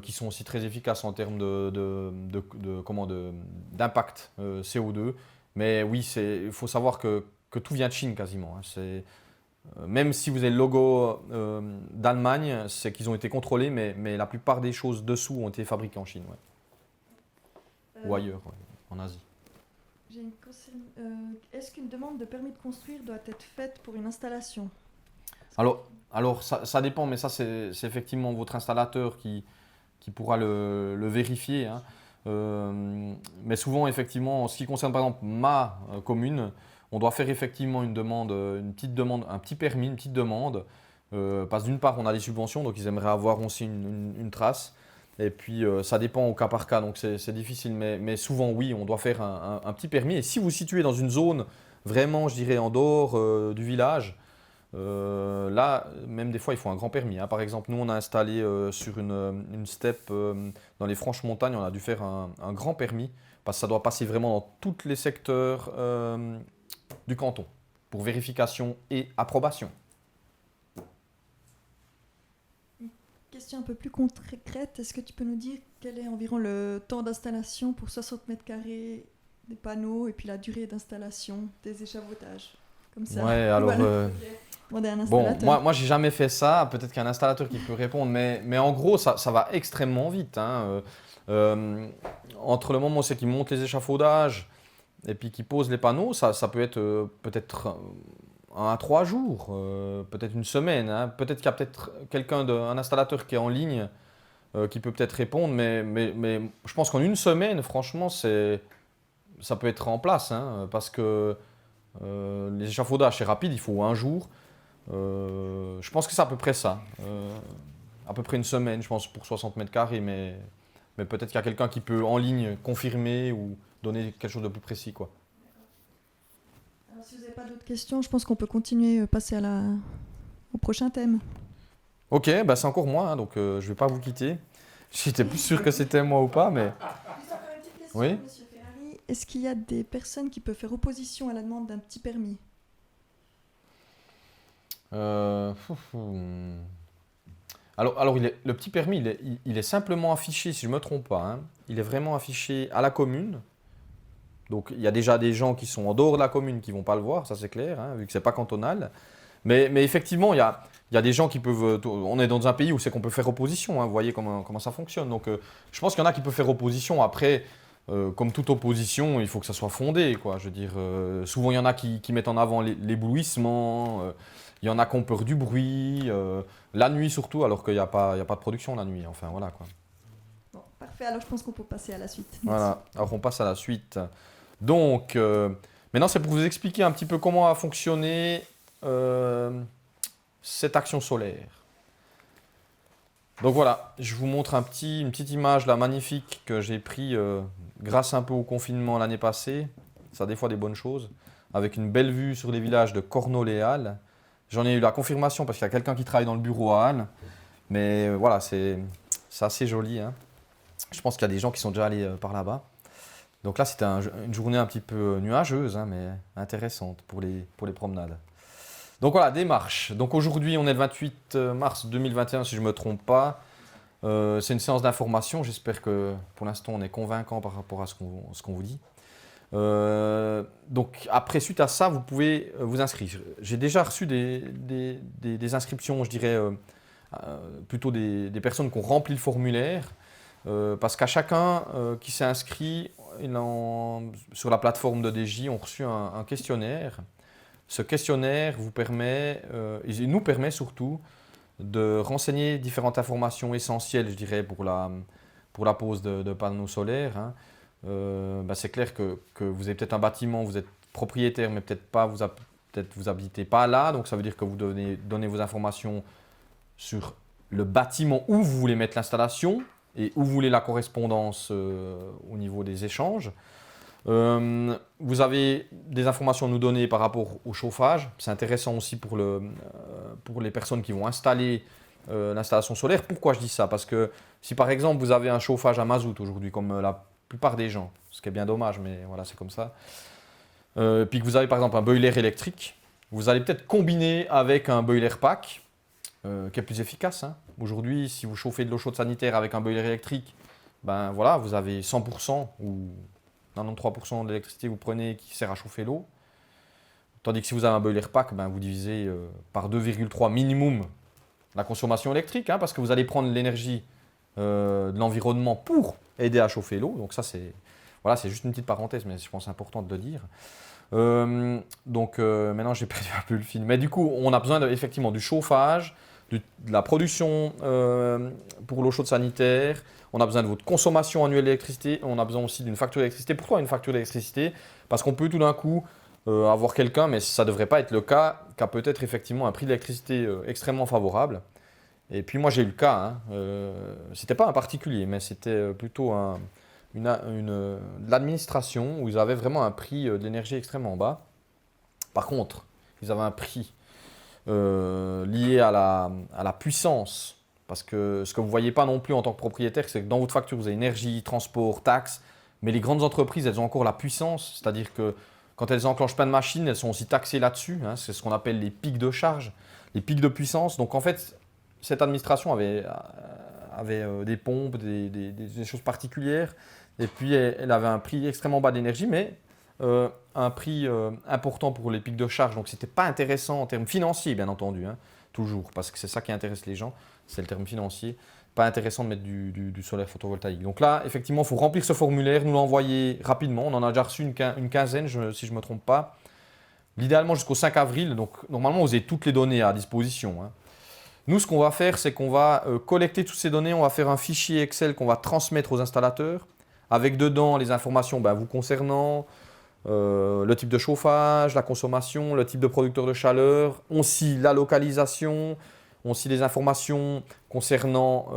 qui sont aussi très efficaces en termes d'impact CO2. Mais oui, il faut savoir que tout vient de Chine quasiment. Même si vous avez le logo d'Allemagne, c'est qu'ils ont été contrôlés, mais la plupart des choses dessous ont été fabriquées en Chine. Ouais. Ou ailleurs, ouais, en Asie. J'ai une question. Est-ce qu'une demande de permis de construire doit être faite pour une installation? Alors ça dépend, mais ça c'est effectivement votre installateur qui pourra le vérifier. Mais souvent, effectivement, en ce qui concerne par exemple ma commune, on doit faire effectivement une petite demande, un petit permis, une petite demande. Parce que d'une part, on a des subventions, donc ils aimeraient avoir aussi une trace. Et puis, ça dépend au cas par cas, donc c'est difficile. Mais souvent, oui, on doit faire un petit permis. Et si vous vous situez dans une zone vraiment, je dirais, en dehors du village, là, même des fois, il faut un grand permis. Par exemple, nous, on a installé sur une steppe dans les Franches Montagnes, on a dû faire un grand permis parce que ça doit passer vraiment dans tous les secteurs du canton pour vérification et approbation. Question un peu plus concrète, est-ce que tu peux nous dire quel est environ le temps d'installation pour 60 mètres carrés des panneaux et puis la durée d'installation des échafaudages? Comme ça. Ouais, alors. Bon, moi j'ai jamais fait ça, peut-être qu'il y a un installateur qui peut répondre, mais en gros ça va extrêmement vite. Entre le moment où c'est qu'ils montent les échafaudages et puis qu'ils posent les panneaux, ça peut être peut-être 1 à 3 jours, peut-être une semaine. Peut-être qu'il y a peut-être un installateur qui est en ligne qui peut peut-être répondre, mais je pense qu'en une semaine, franchement, ça peut être en place parce que les échafaudages c'est rapide, il faut 1 jour. Je pense que c'est à peu près ça, à peu près une semaine, je pense, pour 60 mètres carrés, mais peut-être qu'il y a quelqu'un qui peut en ligne confirmer ou donner quelque chose de plus précis, quoi. Alors, si vous n'avez pas d'autres questions, je pense qu'on peut continuer, passer au prochain thème. Ok, bah c'est encore moi, hein, donc je ne vais pas vous quitter. J'étais plus sûr que c'était moi ou pas, mais... Juste encore une petite question, Oui. Monsieur Ferrari. Est-ce qu'il y a des personnes qui peuvent faire opposition à la demande d'un petit permis? Alors le petit permis, il est simplement affiché, si je ne me trompe pas, hein. Il est vraiment affiché à la commune. Donc il y a déjà des gens qui sont en dehors de la commune qui ne vont pas le voir, ça c'est clair, hein, vu que ce n'est pas cantonal. Mais effectivement, il y a des gens qui peuvent... On est dans un pays où c'est qu'on peut faire opposition, hein, vous voyez comment ça fonctionne. Donc je pense qu'il y en a qui peuvent faire opposition. Après, comme toute opposition, il faut que ça soit fondé, quoi. Je veux dire, souvent il y en a qui mettent en avant l'éblouissement, il y en a qui ont peur du bruit, la nuit surtout, alors qu'il n'y a pas de production la nuit. Enfin voilà, quoi. Bon, parfait, alors je pense qu'on peut passer à la suite. Merci. Voilà, alors on passe à la suite. Donc, maintenant c'est pour vous expliquer un petit peu comment a fonctionné cette action solaire. Donc voilà, je vous montre une petite image là magnifique que j'ai pris grâce un peu au confinement l'année passée. Ça a des fois des bonnes choses. Avec une belle vue sur les villages de Cornol et Halle. J'en ai eu la confirmation parce qu'il y a quelqu'un qui travaille dans le bureau à Halle. Mais voilà, c'est assez joli, hein. Je pense qu'il y a des gens qui sont déjà allés par là-bas. Donc là, c'était une journée un petit peu nuageuse, hein, mais intéressante pour les promenades. Donc voilà, démarche. Donc aujourd'hui, on est le 28 mars 2021, si je ne me trompe pas. C'est une séance d'information. J'espère que pour l'instant, on est convaincant par rapport à ce qu'on vous dit. Donc après, suite à ça, vous pouvez vous inscrire. J'ai déjà reçu des inscriptions, je dirais, plutôt des personnes qui ont rempli le formulaire. Parce qu'à chacun qui s'est inscrit sur la plateforme de DJ, on a reçu un questionnaire. Ce questionnaire il nous permet surtout de renseigner différentes informations essentielles, je dirais, pour la pose de panneaux solaires, hein. C'est clair que vous avez peut-être un bâtiment, vous êtes propriétaire, mais peut-être pas, peut-être vous habitez pas là, donc ça veut dire que vous devez donner vos informations sur le bâtiment où vous voulez mettre l'installation et où vous voulez la correspondance au niveau des échanges. Vous avez des informations à nous donner par rapport au chauffage. C'est intéressant aussi pour les personnes qui vont installer l'installation solaire. Pourquoi je dis ça? Parce que si par exemple vous avez un chauffage à mazout aujourd'hui, comme la plupart des gens, ce qui est bien dommage, mais voilà, c'est comme ça, puis que vous avez par exemple un boiler électrique, vous allez peut-être combiner avec un boiler pack qui est plus efficace, hein. Aujourd'hui, si vous chauffez de l'eau chaude sanitaire avec un boiler électrique, ben voilà, vous avez 100% ou 93% de l'électricité que vous prenez qui sert à chauffer l'eau. Tandis que si vous avez un boiler pack, ben vous divisez par 2,3 minimum la consommation électrique, hein, parce que vous allez prendre l'énergie de l'environnement pour aider à chauffer l'eau. Donc ça, c'est juste une petite parenthèse, mais je pense important de le dire. Maintenant, j'ai perdu un peu le fil. Mais du coup, on a besoin effectivement du chauffage, de la production pour l'eau chaude sanitaire. On a besoin de votre consommation annuelle d'électricité. On a besoin aussi d'une facture d'électricité. Pourquoi une facture d'électricité? Parce qu'on peut tout d'un coup avoir quelqu'un, mais ça ne devrait pas être le cas, qui a peut-être effectivement un prix d'électricité extrêmement favorable. Et puis moi, j'ai eu le cas. Hein, c'était pas un particulier, mais c'était plutôt de l'administration où ils avaient vraiment un prix de l'énergie extrêmement bas. Par contre, ils avaient un prix lié à la puissance. Parce que ce que vous ne voyez pas non plus en tant que propriétaire, c'est que dans votre facture, vous avez énergie, transport, taxes. Mais les grandes entreprises, elles ont encore la puissance. C'est-à-dire que quand elles enclenchent plein de machines, elles sont aussi taxées là-dessus, hein. C'est ce qu'on appelle les pics de charge, les pics de puissance. Donc en fait, cette administration avait des pompes, des choses particulières. Et puis elle avait un prix extrêmement bas d'énergie, mais un prix important pour les pics de charge. Donc ce n'était pas intéressant en termes financiers, bien entendu, hein, toujours, parce que c'est ça qui intéresse les gens, c'est le terme financier. Pas intéressant de mettre du solaire photovoltaïque. Donc là, effectivement, il faut remplir ce formulaire, nous l'envoyer rapidement. On en a déjà reçu une quinzaine, si je ne me trompe pas. L'idéalement jusqu'au 5 avril. Donc normalement, vous avez toutes les données à disposition, hein. Nous, ce qu'on va faire, c'est qu'on va collecter toutes ces données. On va faire un fichier Excel qu'on va transmettre aux installateurs, avec dedans les informations vous concernant, le type de chauffage, la consommation, le type de producteur de chaleur, aussi la localisation, aussi les informations concernant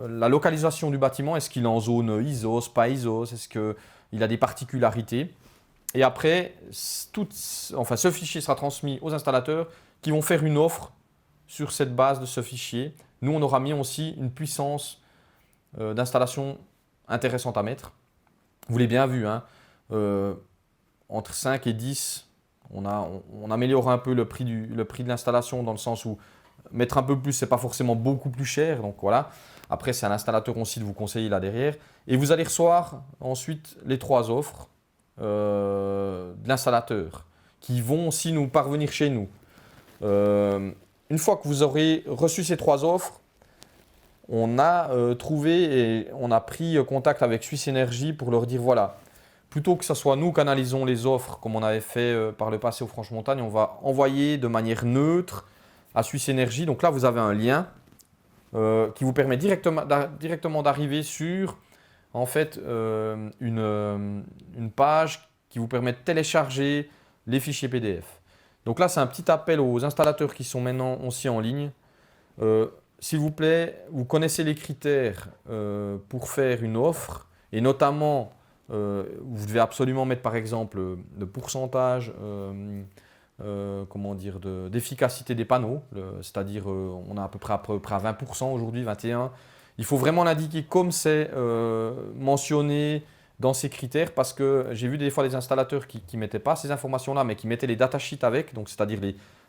la localisation du bâtiment. Est-ce qu'il est en zone ISOS, pas ISOS? Est-ce qu'il a des particularités? Et après, ce fichier sera transmis aux installateurs qui vont faire une offre sur cette base de ce fichier, nous, on aura mis aussi une puissance d'installation intéressante à mettre. Vous l'avez bien vu, hein, entre 5 et 10, on améliore un peu le prix de l'installation dans le sens où mettre un peu plus, ce n'est pas forcément beaucoup plus cher. Donc voilà. Après, c'est à l'installateur aussi de vous conseiller là derrière. Et vous allez recevoir ensuite les 3 offres de l'installateur qui vont aussi nous parvenir chez nous. Une fois que vous aurez reçu ces 3 offres, on a trouvé et on a pris contact avec Suisse Énergie pour leur dire voilà, plutôt que ce soit nous qui analysons les offres comme on avait fait par le passé au Franche-Montagne, on va envoyer de manière neutre à Suisse Énergie. Donc là, vous avez un lien qui vous permet directement d'arriver sur en fait, une page qui vous permet de télécharger les fichiers PDF. Donc là, c'est un petit appel aux installateurs qui sont maintenant aussi en ligne. S'il vous plaît, vous connaissez les critères pour faire une offre et notamment, vous devez absolument mettre par exemple le pourcentage d'efficacité des panneaux, c'est-à-dire on a à peu près à 20% aujourd'hui, 21%. Il faut vraiment l'indiquer comme c'est mentionné dans ces critères parce que j'ai vu des fois des installateurs qui ne mettaient pas ces informations-là mais qui mettaient les datasheets avec, donc c'est-à-dire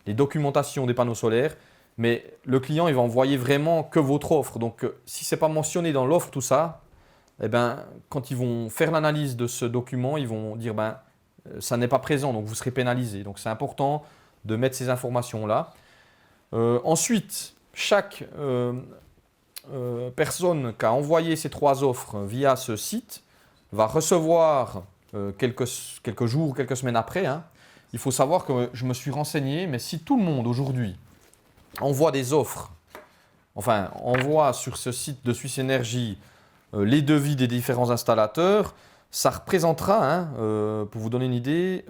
les documentations des panneaux solaires. Mais le client, il va envoyer vraiment que votre offre. Donc, si ce n'est pas mentionné dans l'offre, tout ça, eh ben, quand ils vont faire l'analyse de ce document, ils vont dire ça n'est pas présent, donc vous serez pénalisé. Donc, c'est important de mettre ces informations-là. Ensuite, chaque personne qui a envoyé ces 3 offres via ce site va recevoir quelques jours ou quelques semaines après. Hein. Il faut savoir que je me suis renseigné, mais si tout le monde aujourd'hui envoie des offres, enfin envoie sur ce site de Suisse Énergie les devis des différents installateurs, ça représentera, pour vous donner une idée,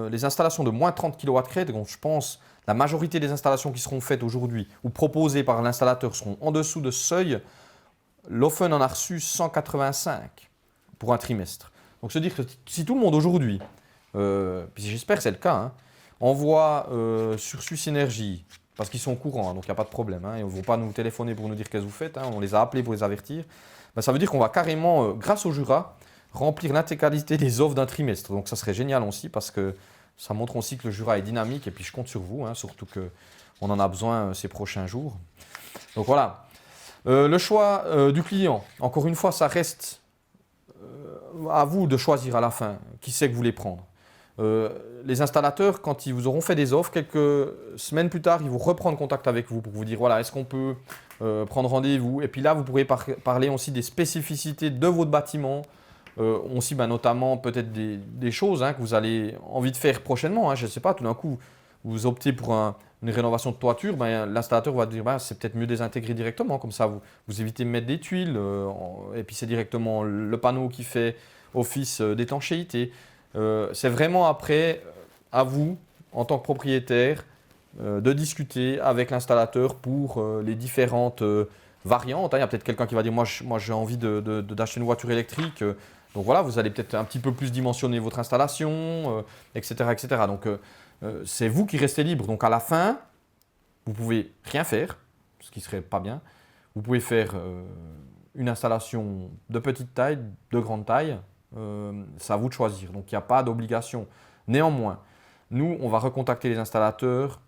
les installations de moins 30 kW, donc je pense la majorité des installations qui seront faites aujourd'hui ou proposées par l'installateur seront en dessous de ce seuil. L'Ofen en a reçu 185 pour un trimestre. Donc se dire que si tout le monde aujourd'hui, puis j'espère que c'est le cas, hein, envoie sur Suisse Énergie, parce qu'ils sont au courant, hein, donc il n'y a pas de problème. Hein, ils ne vont pas nous téléphoner pour nous dire qu'est-ce que vous faites. Hein, on les a appelés pour les avertir. Ben, ça veut dire qu'on va carrément, grâce au Jura, remplir l'intégralité des offres d'un trimestre. Donc ça serait génial aussi parce que ça montre aussi que le Jura est dynamique. Et puis je compte sur vous, hein, surtout qu'on en a besoin ces prochains jours. Donc voilà. Le choix du client, encore une fois, ça reste à vous de choisir à la fin qui c'est que vous voulez prendre. Les installateurs, quand ils vous auront fait des offres, quelques semaines plus tard, ils vont reprendre contact avec vous pour vous dire voilà, est-ce qu'on peut prendre rendez-vous. Et puis là, vous pourrez parler aussi des spécificités de votre bâtiment, aussi notamment peut-être des choses que vous avez envie de faire prochainement. Hein, je ne sais pas, tout d'un coup, vous optez pour une rénovation de toiture, l'installateur va dire c'est peut-être mieux désintégrer directement, comme ça vous évitez de mettre des tuiles, et puis c'est directement le panneau qui fait office d'étanchéité. C'est vraiment après à vous, en tant que propriétaire, de discuter avec l'installateur pour les différentes variantes. Il y a peut-être quelqu'un qui va dire moi j'ai envie d'acheter une voiture électrique. Donc voilà, vous allez peut-être un petit peu plus dimensionner votre installation, etc., etc. Donc c'est vous qui restez libre. Donc à la fin, vous pouvez rien faire, ce qui ne serait pas bien. Vous pouvez faire une installation de petite taille, de grande taille. C'est à vous de choisir, donc il n'y a pas d'obligation. Néanmoins, nous, on va recontacter les installateurs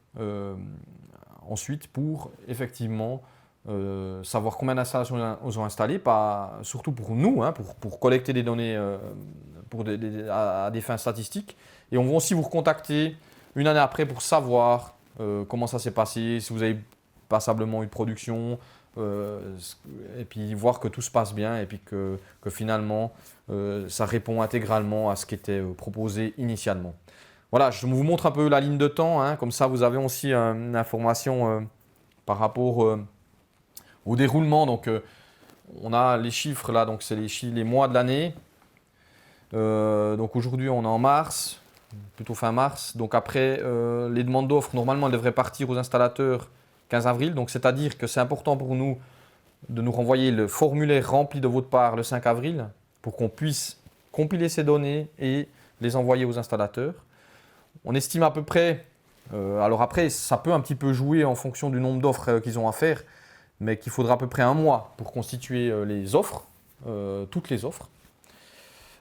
ensuite pour effectivement savoir combien d'installations ils ont installées, surtout pour nous, pour collecter des données à des fins statistiques. Et on va aussi vous recontacter une année après pour savoir comment ça s'est passé, si vous avez passablement eu de production, et puis voir que tout se passe bien et puis que finalement ça répond intégralement à ce qui était proposé initialement. Voilà, je vous montre un peu la ligne de temps, comme ça vous avez aussi une information par rapport au déroulement. Donc on a les chiffres là, donc c'est les mois de l'année. Donc aujourd'hui on est en mars, plutôt fin mars. Donc après les demandes d'offres, normalement elles devraient partir aux installateurs 15 avril. Donc c'est-à-dire que c'est important pour nous de nous renvoyer le formulaire rempli de votre part le 5 avril pour qu'on puisse compiler ces données et les envoyer aux installateurs. On estime à peu près Alors après, ça peut un petit peu jouer en fonction du nombre d'offres qu'ils ont à faire, mais qu'il faudra à peu près un mois pour constituer les offres, toutes les offres.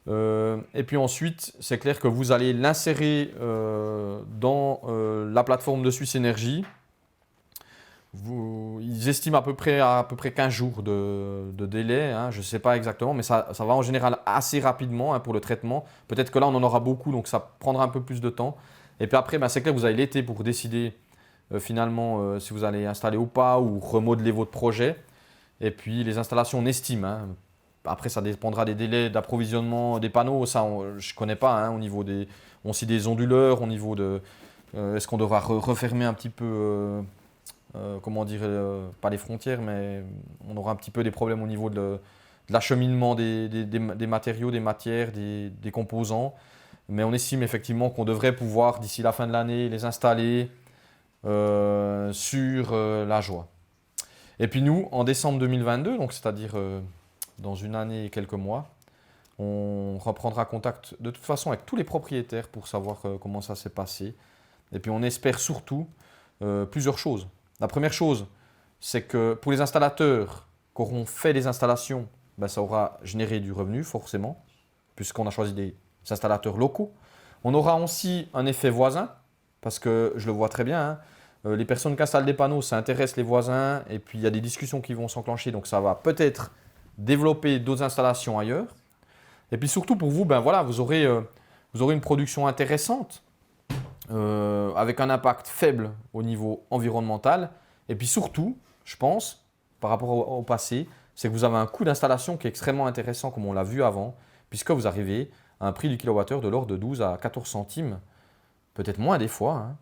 Et puis ensuite, c'est clair que vous allez l'insérer dans la plateforme de Suisse Énergie. Ils estiment à peu près 15 jours de délai, hein, je ne sais pas exactement, mais ça va en général assez rapidement hein, pour le traitement. Peut-être que là, on en aura beaucoup, donc ça prendra un peu plus de temps. Et puis après, c'est clair que vous avez l'été pour décider finalement si vous allez installer ou pas, ou remodeler votre projet. Et puis les installations, on estime. Hein. Après, ça dépendra des délais d'approvisionnement des panneaux. Ça, je ne connais pas hein, au niveau des, aussi des onduleurs, au niveau de... est-ce qu'on devra refermer un petit peu... comment dire, pas les frontières, mais on aura un petit peu des problèmes au niveau de l'acheminement des matériaux, des matières, des composants. Mais on estime effectivement qu'on devrait pouvoir, d'ici la fin de l'année, les installer sur la joie. Et puis nous, en décembre 2022, donc c'est-à-dire dans une année et quelques mois, on reprendra contact de toute façon avec tous les propriétaires pour savoir comment ça s'est passé. Et puis on espère surtout plusieurs choses. La première chose, c'est que pour les installateurs qui auront fait les installations, ça aura généré du revenu forcément, puisqu'on a choisi des installateurs locaux. On aura aussi un effet voisin, parce que je le vois très bien, hein, les personnes qui installent des panneaux, ça intéresse les voisins, et puis il y a des discussions qui vont s'enclencher, donc ça va peut-être développer d'autres installations ailleurs. Et puis surtout pour vous, voilà, vous aurez une production intéressante, avec un impact faible au niveau environnemental. Et puis surtout, je pense, par rapport au passé, c'est que vous avez un coût d'installation qui est extrêmement intéressant, comme on l'a vu avant, puisque vous arrivez à un prix du kilowattheure de l'ordre de 12 à 14 centimes, peut-être moins des fois. Hein.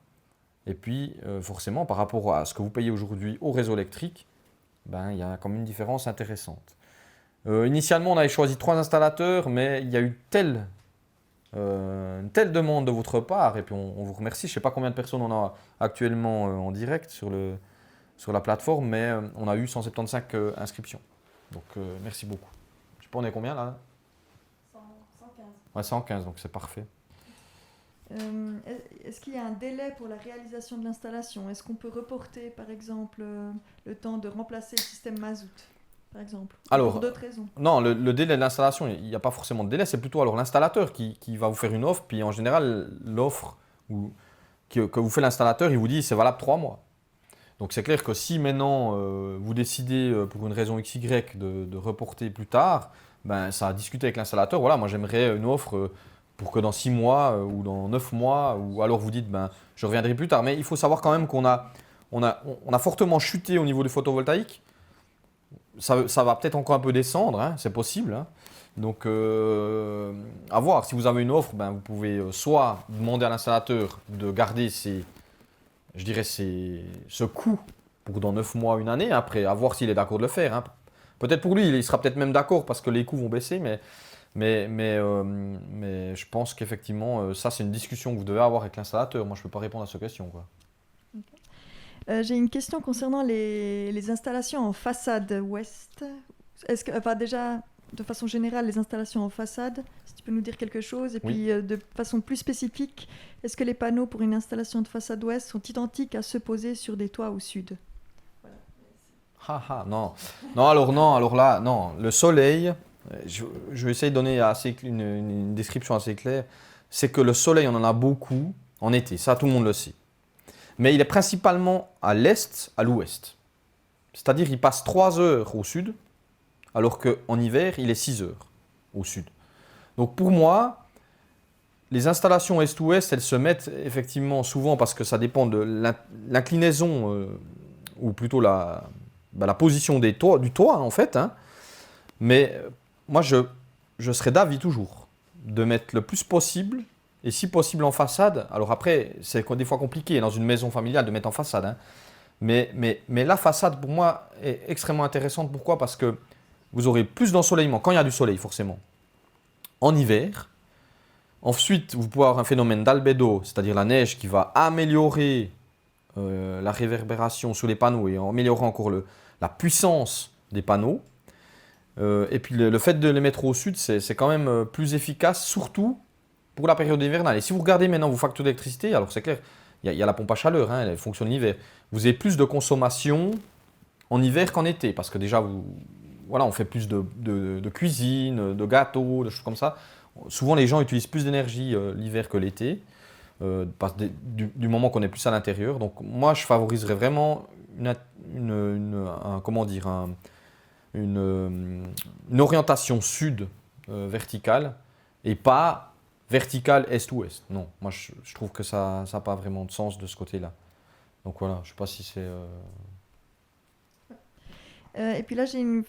Et puis, forcément, par rapport à ce que vous payez aujourd'hui au réseau électrique, il y a quand même une différence intéressante. Initialement, on avait choisi 3 installateurs, mais il y a eu une telle demande de votre part, et puis on vous remercie. Je ne sais pas combien de personnes on a actuellement en direct sur la plateforme, mais on a eu 175 inscriptions. Donc merci beaucoup. Je ne sais pas, on est combien là? 115. Ouais, 115, donc c'est parfait. Est-ce qu'il y a un délai pour la réalisation de l'installation? Est-ce qu'on peut reporter, par exemple, le temps de remplacer le système mazout, par exemple, pour d'autres raisons? Non, le délai de l'installation, il n'y a pas forcément de délai, c'est plutôt alors l'installateur qui va vous faire une offre, puis en général, l'offre que vous fait l'installateur, il vous dit c'est valable 3 mois. Donc c'est clair que si maintenant vous décidez pour une raison XY de reporter plus tard, ça a discuté avec l'installateur, voilà, moi j'aimerais une offre pour que dans 6 mois ou dans 9 mois, ou alors vous dites je reviendrai plus tard. Mais il faut savoir quand même qu'on a fortement chuté au niveau du photovoltaïque. Ça va peut-être encore un peu descendre, hein, c'est possible. Hein. Donc à voir, si vous avez une offre, vous pouvez soit demander à l'installateur de garder ce coût pour dans 9 mois, une année, après, à voir s'il est d'accord de le faire. Hein. Peut-être pour lui, il sera peut-être même d'accord parce que les coûts vont baisser, mais je pense qu'effectivement, ça c'est une discussion que vous devez avoir avec l'installateur. Moi, je ne peux pas répondre à cette question. Quoi. Okay. J'ai une question concernant les installations en façade ouest. Est-ce que, déjà, de façon générale, les installations en façade, si tu peux nous dire quelque chose, et puis de façon plus spécifique, est-ce que les panneaux pour une installation de façade ouest sont identiques à ceux posés sur des toits au sud? Non. Alors là, non. Le soleil, je vais essayer de donner une description assez claire. C'est que le soleil, on en a beaucoup en été, ça tout le monde le sait. Mais il est principalement à l'est, à l'ouest. C'est-à-dire qu'il passe 3 heures au sud, alors qu'en hiver, il est 6 heures au sud. Donc pour moi, les installations est-ouest, elles se mettent effectivement souvent parce que ça dépend de l'inclinaison, ou plutôt la position du toit en fait. Hein. Mais moi, je serais d'avis toujours de mettre le plus possible, et si possible en façade. Alors après, c'est des fois compliqué dans une maison familiale de mettre en façade. Hein. Mais la façade, pour moi, est extrêmement intéressante. Pourquoi? Parce que vous aurez plus d'ensoleillement, quand il y a du soleil forcément, en hiver. Ensuite, vous pouvez avoir un phénomène d'albédo, c'est-à-dire la neige qui va améliorer la réverbération sur les panneaux et améliorer encore la puissance des panneaux. Et puis le fait de les mettre au sud, c'est quand même plus efficace, surtout pour la période hivernale. Et si vous regardez maintenant vos factures d'électricité, alors c'est clair, il y a la pompe à chaleur, hein, elle fonctionne l'hiver. Vous avez plus de consommation en hiver qu'en été, parce que déjà, voilà, on fait plus de cuisine, de gâteaux, de choses comme ça. Souvent, les gens utilisent plus d'énergie l'hiver que l'été, du moment qu'on est plus à l'intérieur. Donc, moi, je favoriserais vraiment comment dire, une orientation sud verticale et pas verticale est-ouest. Non, moi, je trouve que ça n'a pas vraiment de sens de ce côté-là. Donc voilà, je ne sais pas si c'est... Et puis là, j'ai une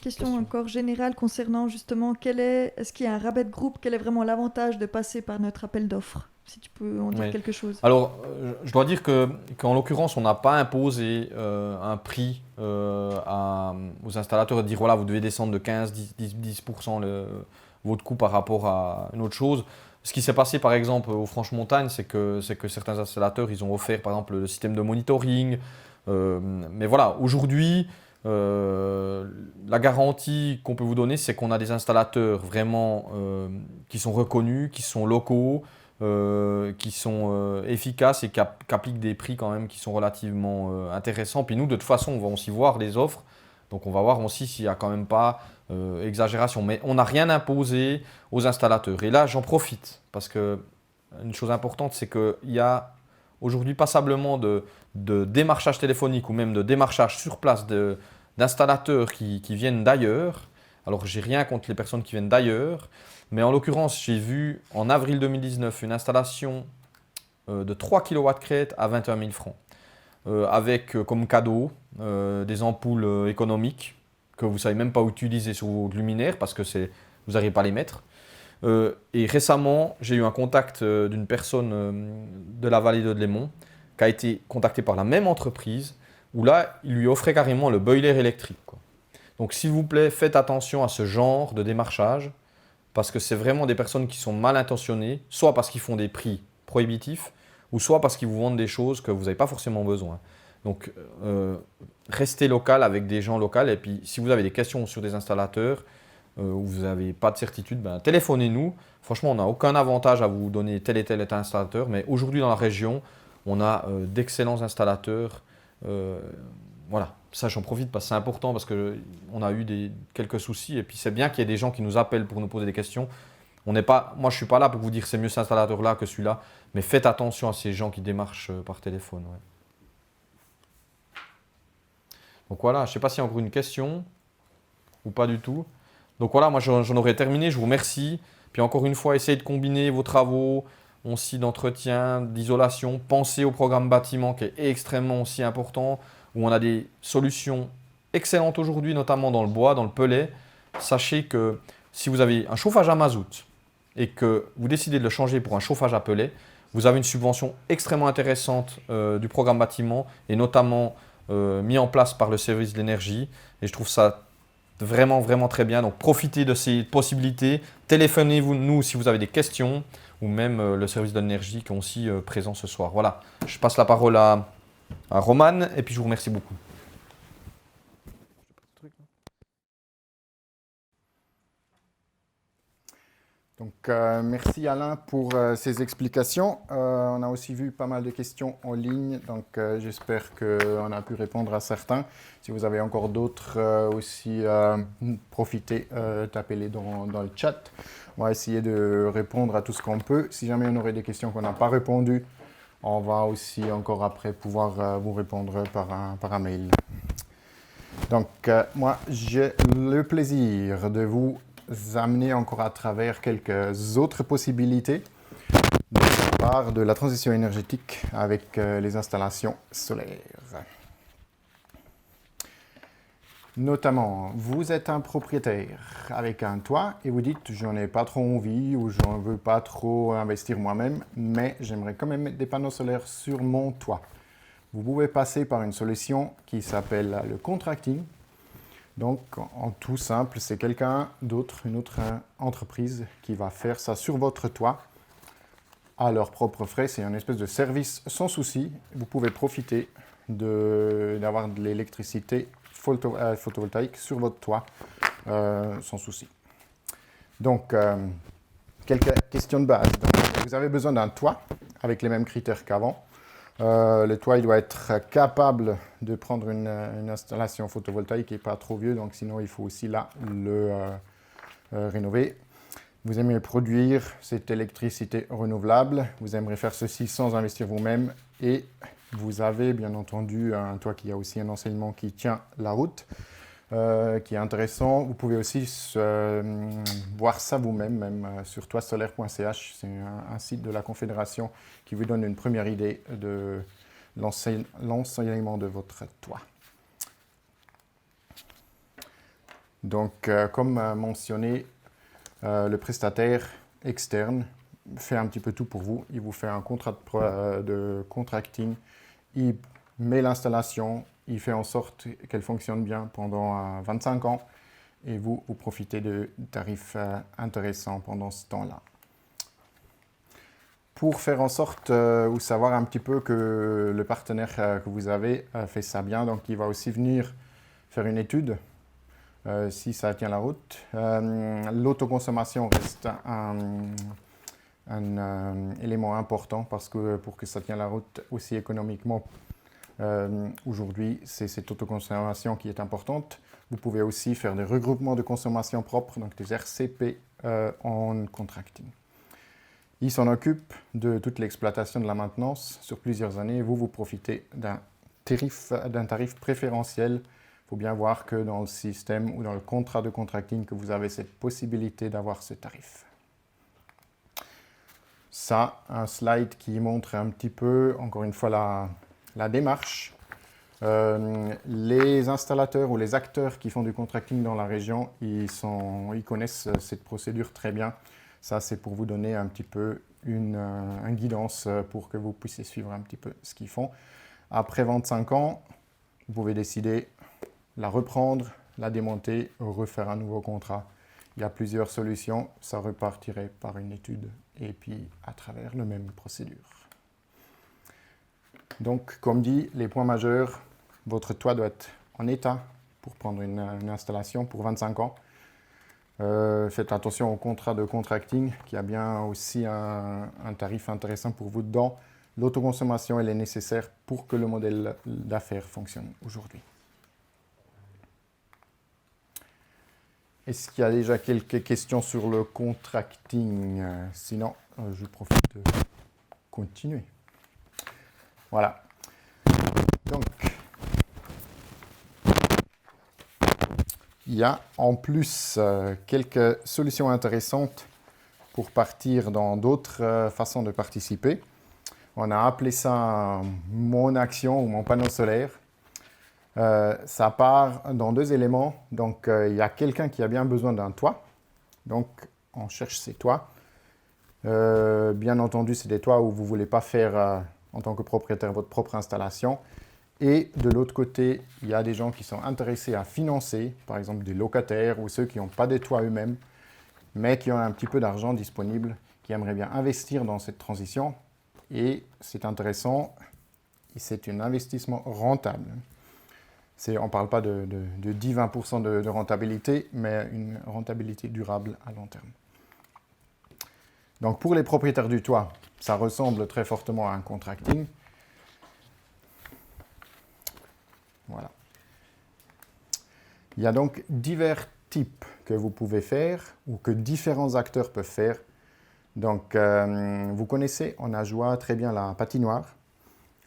question encore générale concernant justement est-ce qu'il y a un rabais de groupe, quel est vraiment l'avantage de passer par notre appel d'offres? Si tu peux en dire quelque chose. Alors, je dois dire qu'en l'occurrence, on n'a pas imposé un prix aux installateurs et dire voilà, vous devez descendre de 15-10% votre coût par rapport à une autre chose. Ce qui s'est passé par exemple au Franche-Montagne, c'est que certains installateurs, ils ont offert par exemple le système de monitoring. Mais voilà, aujourd'hui, la garantie qu'on peut vous donner, c'est qu'on a des installateurs vraiment qui sont reconnus, qui sont locaux, qui sont efficaces et qui appliquent des prix quand même qui sont relativement intéressants. Puis nous, de toute façon, on va aussi voir les offres. Donc on va voir aussi s'il n'y a quand même pas exagération. Mais on n'a rien imposé aux installateurs. Et là, j'en profite parce que une chose importante, c'est qu'il y a aujourd'hui passablement de démarchage téléphonique ou même de démarchage sur place d'installateurs qui viennent d'ailleurs. Alors, j'ai rien contre les personnes qui viennent d'ailleurs, mais en l'occurrence, j'ai vu en avril 2019 une installation de 3 kW crête à 21 000 francs, avec comme cadeau des ampoules économiques que vous ne savez même pas utiliser sur vos luminaires parce que vous n'arrivez pas à les mettre. Et récemment, j'ai eu un contact d'une personne de la vallée de Lémont qui a été contactée par la même entreprise où là, il lui offrait carrément le boiler électrique, quoi. Donc, s'il vous plaît, faites attention à ce genre de démarchage parce que c'est vraiment des personnes qui sont mal intentionnées, soit parce qu'ils font des prix prohibitifs ou soit parce qu'ils vous vendent des choses que vous n'avez pas forcément besoin. Donc, restez local avec des gens locaux et puis si vous avez des questions sur des installateurs, où vous n'avez pas de certitude, téléphonez-nous. Franchement, on n'a aucun avantage à vous donner tel et tel installateur, mais aujourd'hui dans la région, on a d'excellents installateurs. Voilà, ça j'en profite parce que c'est important parce qu'on a eu quelques soucis et puis c'est bien qu'il y ait des gens qui nous appellent pour nous poser des questions. Moi, je ne suis pas là pour vous dire c'est mieux cet installateur-là que celui-là, mais faites attention à ces gens qui démarchent par téléphone. Ouais. Donc voilà, je ne sais pas s'il y a encore une question ou pas du tout. Donc voilà, moi j'en aurais terminé, je vous remercie. Puis encore une fois, essayez de combiner vos travaux, aussi d'entretien, d'isolation. Pensez au programme bâtiment qui est extrêmement aussi important, où on a des solutions excellentes aujourd'hui, notamment dans le bois, dans le pellet. Sachez que si vous avez un chauffage à mazout et que vous décidez de le changer pour un chauffage à pellet, vous avez une subvention extrêmement intéressante du programme bâtiment et notamment mis en place par le service de l'énergie. Et je trouve ça vraiment, vraiment très bien. Donc, profitez de ces possibilités. Téléphonez-nous si vous avez des questions ou même le service de l'énergie qui est aussi présent ce soir. Voilà, je passe la parole à Roman et puis je vous remercie beaucoup. Donc, merci Alain pour ces explications. On a aussi vu pas mal de questions en ligne, donc j'espère qu'on a pu répondre à certains. Si vous avez encore d'autres aussi, profitez, tapez-les dans le chat. On va essayer de répondre à tout ce qu'on peut. Si jamais on aurait des questions qu'on n'a pas répondues, on va aussi encore après pouvoir vous répondre par un mail. Donc, moi, j'ai le plaisir de vous amener encore à travers quelques autres possibilités de part de la transition énergétique avec les installations solaires. Notamment, vous êtes un propriétaire avec un toit et vous dites « j'en ai pas trop envie » ou « j'en veux pas trop investir moi-même, mais j'aimerais quand même mettre des panneaux solaires sur mon toit ». Vous pouvez passer par une solution qui s'appelle le contracting. Donc, en tout simple, c'est quelqu'un d'autre, une autre entreprise qui va faire ça sur votre toit à leurs propres frais. C'est une espèce de service sans souci. Vous pouvez profiter d'avoir de l'électricité photovoltaïque sur votre toit sans souci. Donc, quelques questions de base. Donc, vous avez besoin d'un toit avec les mêmes critères qu'avant. Le toit il doit être capable de prendre une installation photovoltaïque et pas trop vieux, donc sinon il faut aussi là le rénover. Vous aimez produire cette électricité renouvelable, vous aimeriez faire ceci sans investir vous-même et vous avez bien entendu un toit qui a aussi un enseignement qui tient la route, qui est intéressant. Vous pouvez aussi voir ça vous-même, même sur toitsolaire.ch. C'est un site de la Confédération qui vous donne une première idée de l'enseignement de votre toit. Donc, comme mentionné, le prestataire externe fait un petit peu tout pour vous. Il vous fait un contrat de contracting, il met l'installation, il fait en sorte qu'elle fonctionne bien pendant 25 ans et vous profitez de tarifs intéressants pendant ce temps-là. Pour faire en sorte ou savoir un petit peu que le partenaire que vous avez fait ça bien, donc il va aussi venir faire une étude si ça tient la route. L'autoconsommation reste un élément important parce que pour que ça tienne la route aussi économiquement, aujourd'hui, c'est cette autoconsommation qui est importante. Vous pouvez aussi faire des regroupements de consommation propre, donc des RCP en contracting. Il s'en occupe de toute l'exploitation de la maintenance sur plusieurs années et vous profitez d'un tarif préférentiel. Il faut bien voir que dans le système ou dans le contrat de contracting que vous avez cette possibilité d'avoir ce tarif. Ça, un slide qui montre un petit peu, encore une fois, la démarche. Les installateurs ou les acteurs qui font du contracting dans la région, ils connaissent cette procédure très bien. Ça, c'est pour vous donner un petit peu une guidance pour que vous puissiez suivre un petit peu ce qu'ils font. Après 25 ans, vous pouvez décider la reprendre, la démonter, refaire un nouveau contrat. Il y a plusieurs solutions. Ça repartirait par une étude et puis à travers la même procédure. Donc, comme dit, les points majeurs, votre toit doit être en état pour prendre une installation pour 25 ans. Faites attention au contrat de contracting qui a bien aussi un tarif intéressant pour vous dedans. L'autoconsommation, elle est nécessaire pour que le modèle d'affaires fonctionne aujourd'hui. Est-ce qu'il y a déjà quelques questions sur le contracting? Sinon, je profite de continuer. Voilà. Donc, il y a en plus quelques solutions intéressantes pour partir dans d'autres façons de participer. On a appelé ça mon action ou mon panneau solaire. Ça part dans deux éléments. Donc, il y a quelqu'un qui a bien besoin d'un toit. Donc, on cherche ces toits. Bien entendu, c'est des toits où vous ne voulez pas faire, en tant que propriétaire, votre propre installation. Et de l'autre côté, il y a des gens qui sont intéressés à financer, par exemple des locataires ou ceux qui n'ont pas de toit eux-mêmes, mais qui ont un petit peu d'argent disponible, qui aimeraient bien investir dans cette transition. Et c'est intéressant, c'est un investissement rentable. On ne parle pas de 10-20% de rentabilité, mais une rentabilité durable à long terme. Donc pour les propriétaires du toit, ça ressemble très fortement à un contracting. Voilà. Il y a donc divers types que vous pouvez faire ou que différents acteurs peuvent faire. Donc, vous connaissez en Ajoie très bien la patinoire.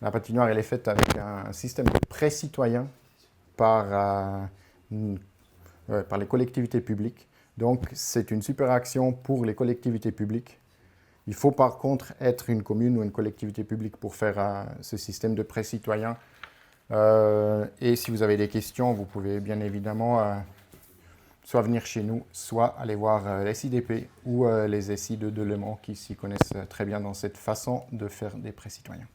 La patinoire, elle est faite avec un système de prêt citoyen par les collectivités publiques. Donc, c'est une super action pour les collectivités publiques. Il faut par contre être une commune ou une collectivité publique pour faire ce système de prêt citoyen. Et si vous avez des questions, vous pouvez bien évidemment soit venir chez nous, soit aller voir les SIDP ou les SI de Le Mans qui s'y connaissent très bien dans cette façon de faire des prêts citoyens.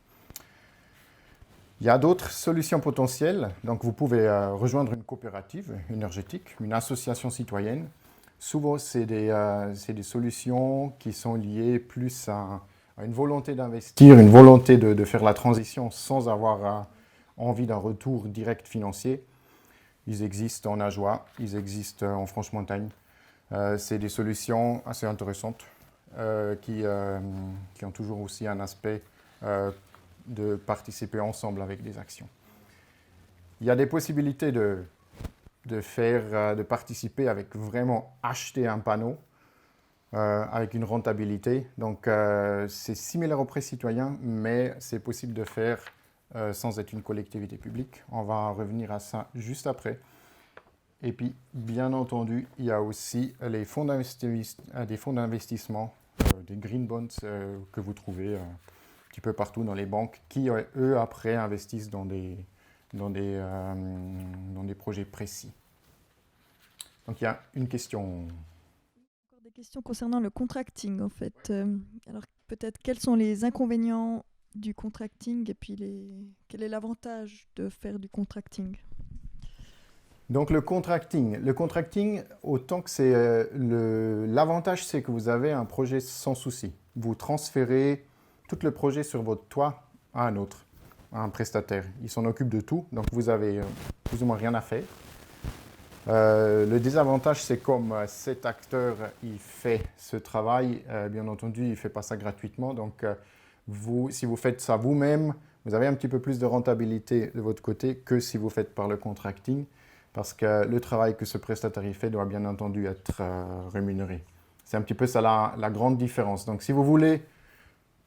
Il y a d'autres solutions potentielles. Donc vous pouvez rejoindre une coopérative énergétique, une association citoyenne. Souvent, c'est des solutions qui sont liées plus à une volonté d'investir, une volonté de faire la transition sans avoir envie d'un retour direct financier. Ils existent en Ajoie, ils existent en Franche-Montagne. C'est des solutions assez intéressantes. qui ont toujours aussi un aspect de participer ensemble avec des actions. Il y a des possibilités de participer avec vraiment acheter un panneau avec une rentabilité. Donc, c'est similaire au prêt citoyen, mais c'est possible de faire sans être une collectivité publique. On va revenir à ça juste après. Et puis, bien entendu, il y a aussi les fonds des fonds d'investissement, des green bonds que vous trouvez un petit peu partout dans les banques, qui, eux, après, investissent dans des projets précis. Donc, il y a une question. Encore des questions concernant le contracting, en fait. Alors, peut-être, quels sont les inconvénients du contracting et puis quel est l'avantage de faire du contracting? Donc le contracting, autant que c'est l'avantage, c'est que vous avez un projet sans souci. Vous transférez tout le projet sur votre toit à un autre, à un prestataire. Il s'en occupe de tout, donc vous avez plus ou moins rien à faire. Le désavantage, c'est comme cet acteur, il fait ce travail, bien entendu, il ne fait pas ça gratuitement. Donc, si vous faites ça vous-même, vous avez un petit peu plus de rentabilité de votre côté que si vous faites par le contracting, parce que le travail que ce prestataire y fait doit bien entendu être rémunéré. C'est un petit peu ça la grande différence. Donc, si vous voulez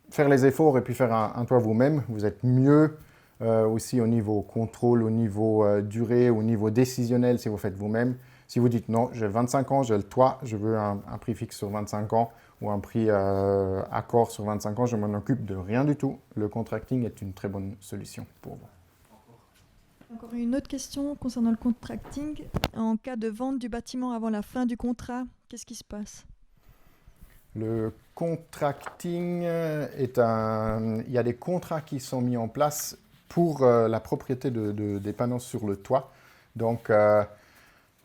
faire les efforts et puis faire un toit vous-même, vous êtes mieux aussi au niveau contrôle, au niveau durée, au niveau décisionnel si vous faites vous-même. Si vous dites non, j'ai 25 ans, j'ai le toit, je veux un prix fixe sur 25 ans ou un prix accord sur 25 ans, je m'en occupe de rien du tout. Le contracting est une très bonne solution pour vous. Encore une autre question concernant le contracting. En cas de vente du bâtiment avant la fin du contrat, qu'est-ce qui se passe? Le contracting il y a des contrats qui sont mis en place pour la propriété des panneaux sur le toit. Donc,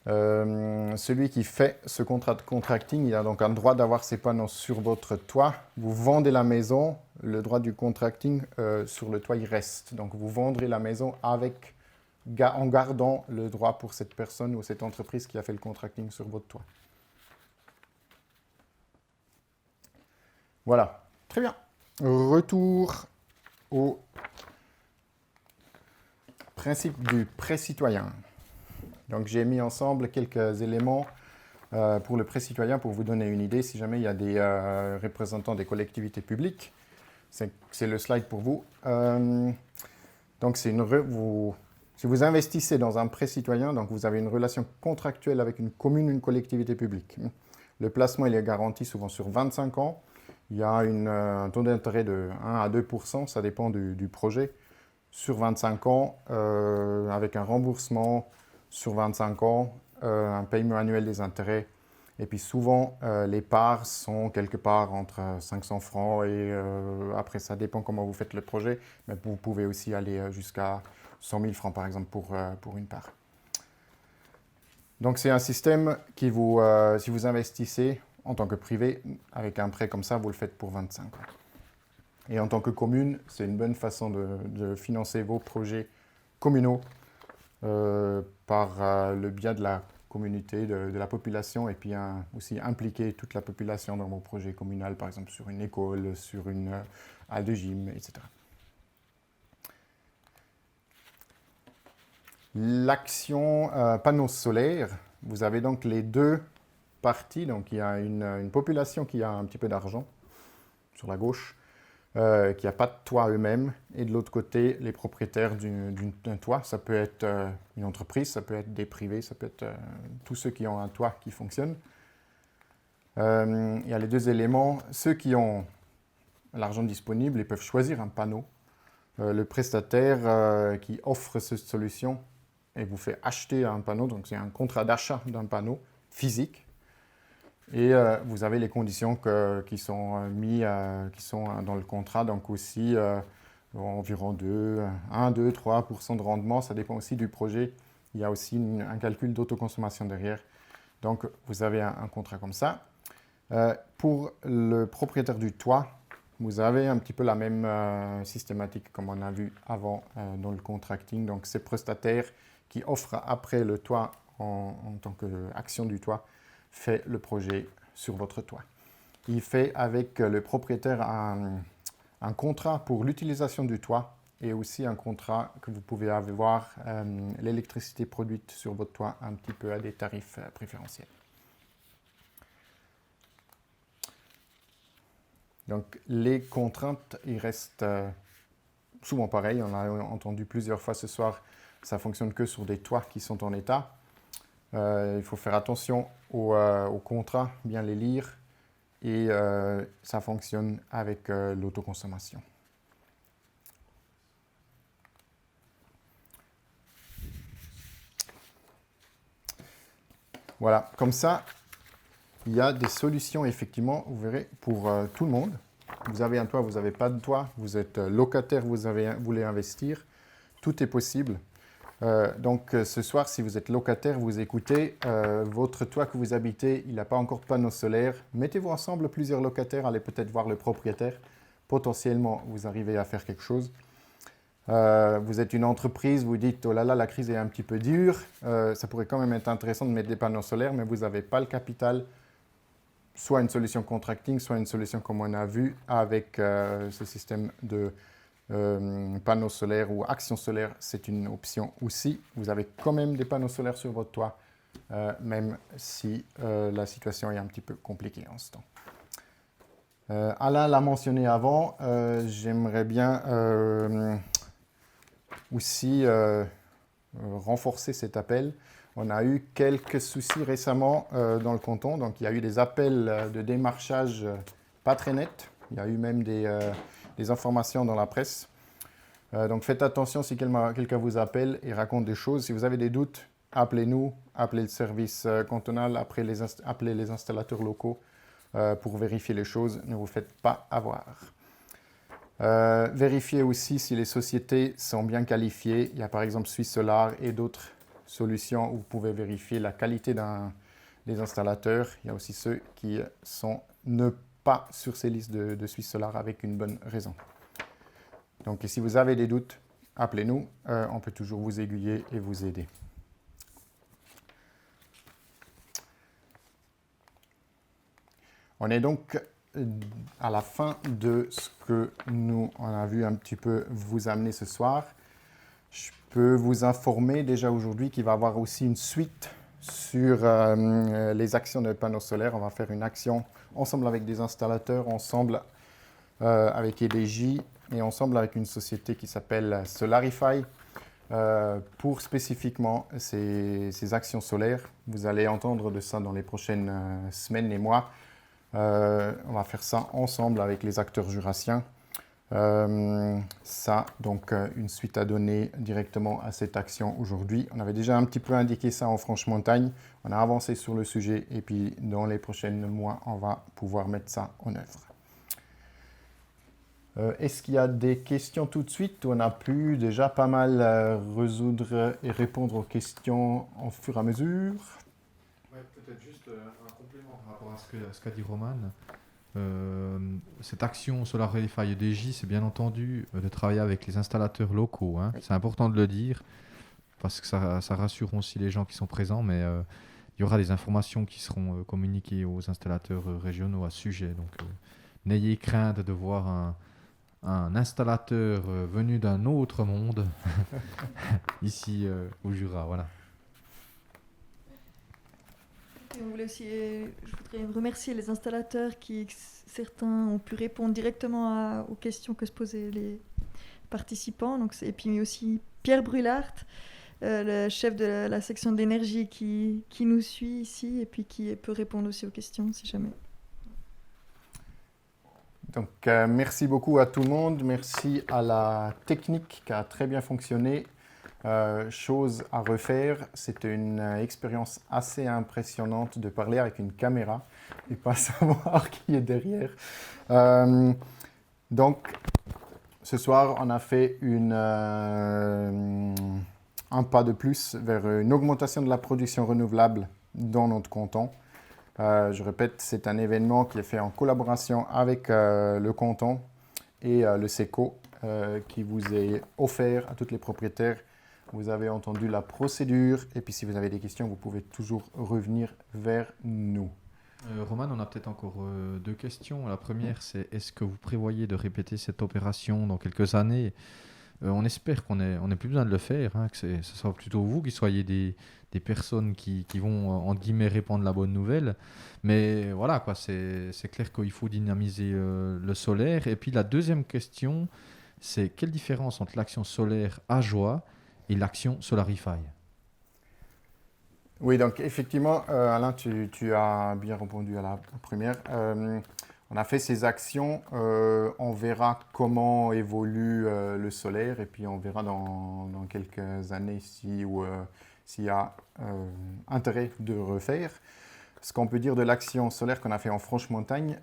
celui qui fait ce contrat de contracting, il a donc un droit d'avoir ces panneaux sur votre toit. Vous vendez la maison, le droit du contracting sur le toit, il reste. Donc, vous vendrez la maison en gardant le droit pour cette personne ou cette entreprise qui a fait le contracting sur votre toit. Voilà, très bien. Retour au principe du prêt citoyen. Donc, j'ai mis ensemble quelques éléments pour le prêt citoyen pour vous donner une idée si jamais il y a des représentants des collectivités publiques. C'est le slide pour vous. Donc, si vous investissez dans un prêt citoyen, donc vous avez une relation contractuelle avec une commune, une collectivité publique. Le placement, il est garanti souvent sur 25 ans. Il y a un taux d'intérêt de 1 à 2%, ça dépend du projet, sur 25 ans, avec un remboursement sur 25 ans, un paiement annuel des intérêts. Et puis souvent, les parts sont quelque part entre 500 francs et après, ça dépend comment vous faites le projet, mais vous pouvez aussi aller jusqu'à 100 000 francs, par exemple, pour une part. Donc, c'est un système qui si vous investissez en tant que privé, avec un prêt comme ça, vous le faites pour 25 ans. Et en tant que commune, c'est une bonne façon de financer vos projets communaux par le biais de la communauté, de la population, et puis aussi impliquer toute la population dans vos projets communaux, par exemple sur une école, sur une halle de gym, etc. L'action panneaux solaires, vous avez donc les deux parties. Donc, il y a une population qui a un petit peu d'argent sur la gauche, qui n'a pas de toit eux-mêmes, et de l'autre côté, les propriétaires d'un toit. Ça peut être une entreprise, ça peut être des privés, ça peut être tous ceux qui ont un toit qui fonctionne. Il y a les deux éléments. Ceux qui ont l'argent disponible, ils peuvent choisir un panneau. Le prestataire qui offre cette solution et vous fait acheter un panneau, donc c'est un contrat d'achat d'un panneau physique. Et vous avez les conditions qui sont mises dans le contrat, donc aussi environ 1, 2, 3% de rendement, ça dépend aussi du projet. Il y a aussi un calcul d'autoconsommation derrière. Donc, vous avez un contrat comme ça. Pour le propriétaire du toit, vous avez un petit peu la même systématique comme on a vu avant dans le contracting. Donc, ces prestataires qui offrent après le toit en tant qu'action du toit fait le projet sur votre toit. il fait avec le propriétaire un contrat pour l'utilisation du toit et aussi un contrat que vous pouvez avoir l'électricité produite sur votre toit un petit peu à des tarifs préférentiels. Donc les contraintes, ils restent souvent pareilles. On a entendu plusieurs fois ce soir, ça ne fonctionne que sur des toits qui sont en état. Il faut faire attention aux contrats, bien les lire. Et ça fonctionne avec l'autoconsommation. Voilà, comme ça, il y a des solutions, effectivement, vous verrez, pour tout le monde. Vous avez un toit, vous n'avez pas de toit, vous êtes locataire, vous voulez investir, tout est possible. Donc ce soir, si vous êtes locataire, vous écoutez, votre toit que vous habitez, il n'a pas encore de panneaux solaires. Mettez-vous ensemble, plusieurs locataires, allez peut-être voir le propriétaire. Potentiellement, vous arrivez à faire quelque chose. Vous êtes une entreprise, vous dites, oh là là, la crise est un petit peu dure. Ça pourrait quand même être intéressant de mettre des panneaux solaires, mais vous n'avez pas le capital. Soit une solution contracting, soit une solution comme on a vu avec ce système de panneaux solaires ou action solaire, c'est une option aussi. Vous avez quand même des panneaux solaires sur votre toit, même si la situation est un petit peu compliquée en ce temps. Alain l'a mentionné avant, j'aimerais bien aussi renforcer cet appel. On a eu quelques soucis récemment dans le canton, donc il y a eu des appels de démarchage pas très nets. Il y a eu même des informations dans la presse. Donc faites attention si quelqu'un vous appelle et raconte des choses. Si vous avez des doutes, appelez-nous, appelez le service cantonal, appelez les installateurs locaux pour vérifier les choses. Ne vous faites pas avoir. Vérifiez aussi si les sociétés sont bien qualifiées. Il y a par exemple Suisse Solar et d'autres solutions où vous pouvez vérifier la qualité des installateurs. Il y a aussi ceux qui sont pas sur ces listes de Suisse Solar avec une bonne raison. Donc, si vous avez des doutes, appelez-nous. On peut toujours vous aiguiller et vous aider. On est donc à la fin de ce que nous, on a vu un petit peu vous amener ce soir. Je peux vous informer déjà aujourd'hui qu'il va y avoir aussi une suite sur les actions de panneaux solaires. On va faire une action ensemble avec des installateurs, ensemble avec EDJ et ensemble avec une société qui s'appelle Solarify pour spécifiquement ces actions solaires. Vous allez entendre de ça dans les prochaines semaines et mois. On va faire ça ensemble avec les acteurs jurassiens. Ça, donc, une suite à donner directement à cette action aujourd'hui. On avait déjà un petit peu indiqué ça en Franche-Montagne. On a avancé sur le sujet et puis dans les prochains mois, on va pouvoir mettre ça en œuvre. Est-ce qu'il y a des questions tout de suite? On a pu déjà pas mal résoudre et répondre aux questions au fur et à mesure. Ouais, peut-être juste un complément par rapport à ce qu'a dit Roman. Cette action Solarify EDJ, c'est bien entendu de travailler avec les installateurs locaux. Hein. Oui. C'est important de le dire parce que ça rassure aussi les gens qui sont présents, mais il y aura des informations qui seront communiquées aux installateurs régionaux à ce sujet. Donc, n'ayez crainte de voir un installateur venu d'un autre monde ici au Jura. Voilà. Et on voulait aussi, je voudrais remercier les installateurs qui, certains ont pu répondre directement aux questions que se posaient les participants. Donc, et puis aussi Pierre Brulart, le chef de la section de l'énergie qui nous suit ici et puis qui peut répondre aussi aux questions si jamais. Donc, merci beaucoup à tout le monde. Merci à la technique qui a très bien fonctionné. Chose à refaire, c'était une expérience assez impressionnante de parler avec une caméra et pas savoir qui est derrière. Donc, ce soir, on a fait un pas de plus vers une augmentation de la production renouvelable dans notre canton. Je répète, c'est un événement qui est fait en collaboration avec le canton et le SECO qui vous est offert à tous les propriétaires. Vous avez entendu la procédure et puis si vous avez des questions, vous pouvez toujours revenir vers nous. Roman, on a peut-être encore deux questions. La première, c'est est-ce que vous prévoyez de répéter cette opération dans quelques années? On espère qu'on n'ait plus besoin de le faire, hein, que ce soit plutôt vous qui soyez des personnes qui vont, entre guillemets, répandre la bonne nouvelle. Mais voilà, quoi, c'est clair qu'il faut dynamiser le solaire. Et puis la deuxième question, c'est quelle différence entre l'action solaire AJOA et l'action Solarify? Oui, donc effectivement, Alain, tu as bien répondu à la première. On a fait ces actions, on verra comment évolue le solaire et puis on verra dans quelques années s'il y a intérêt de refaire. Ce qu'on peut dire de l'action solaire qu'on a fait en Franche-Montagne,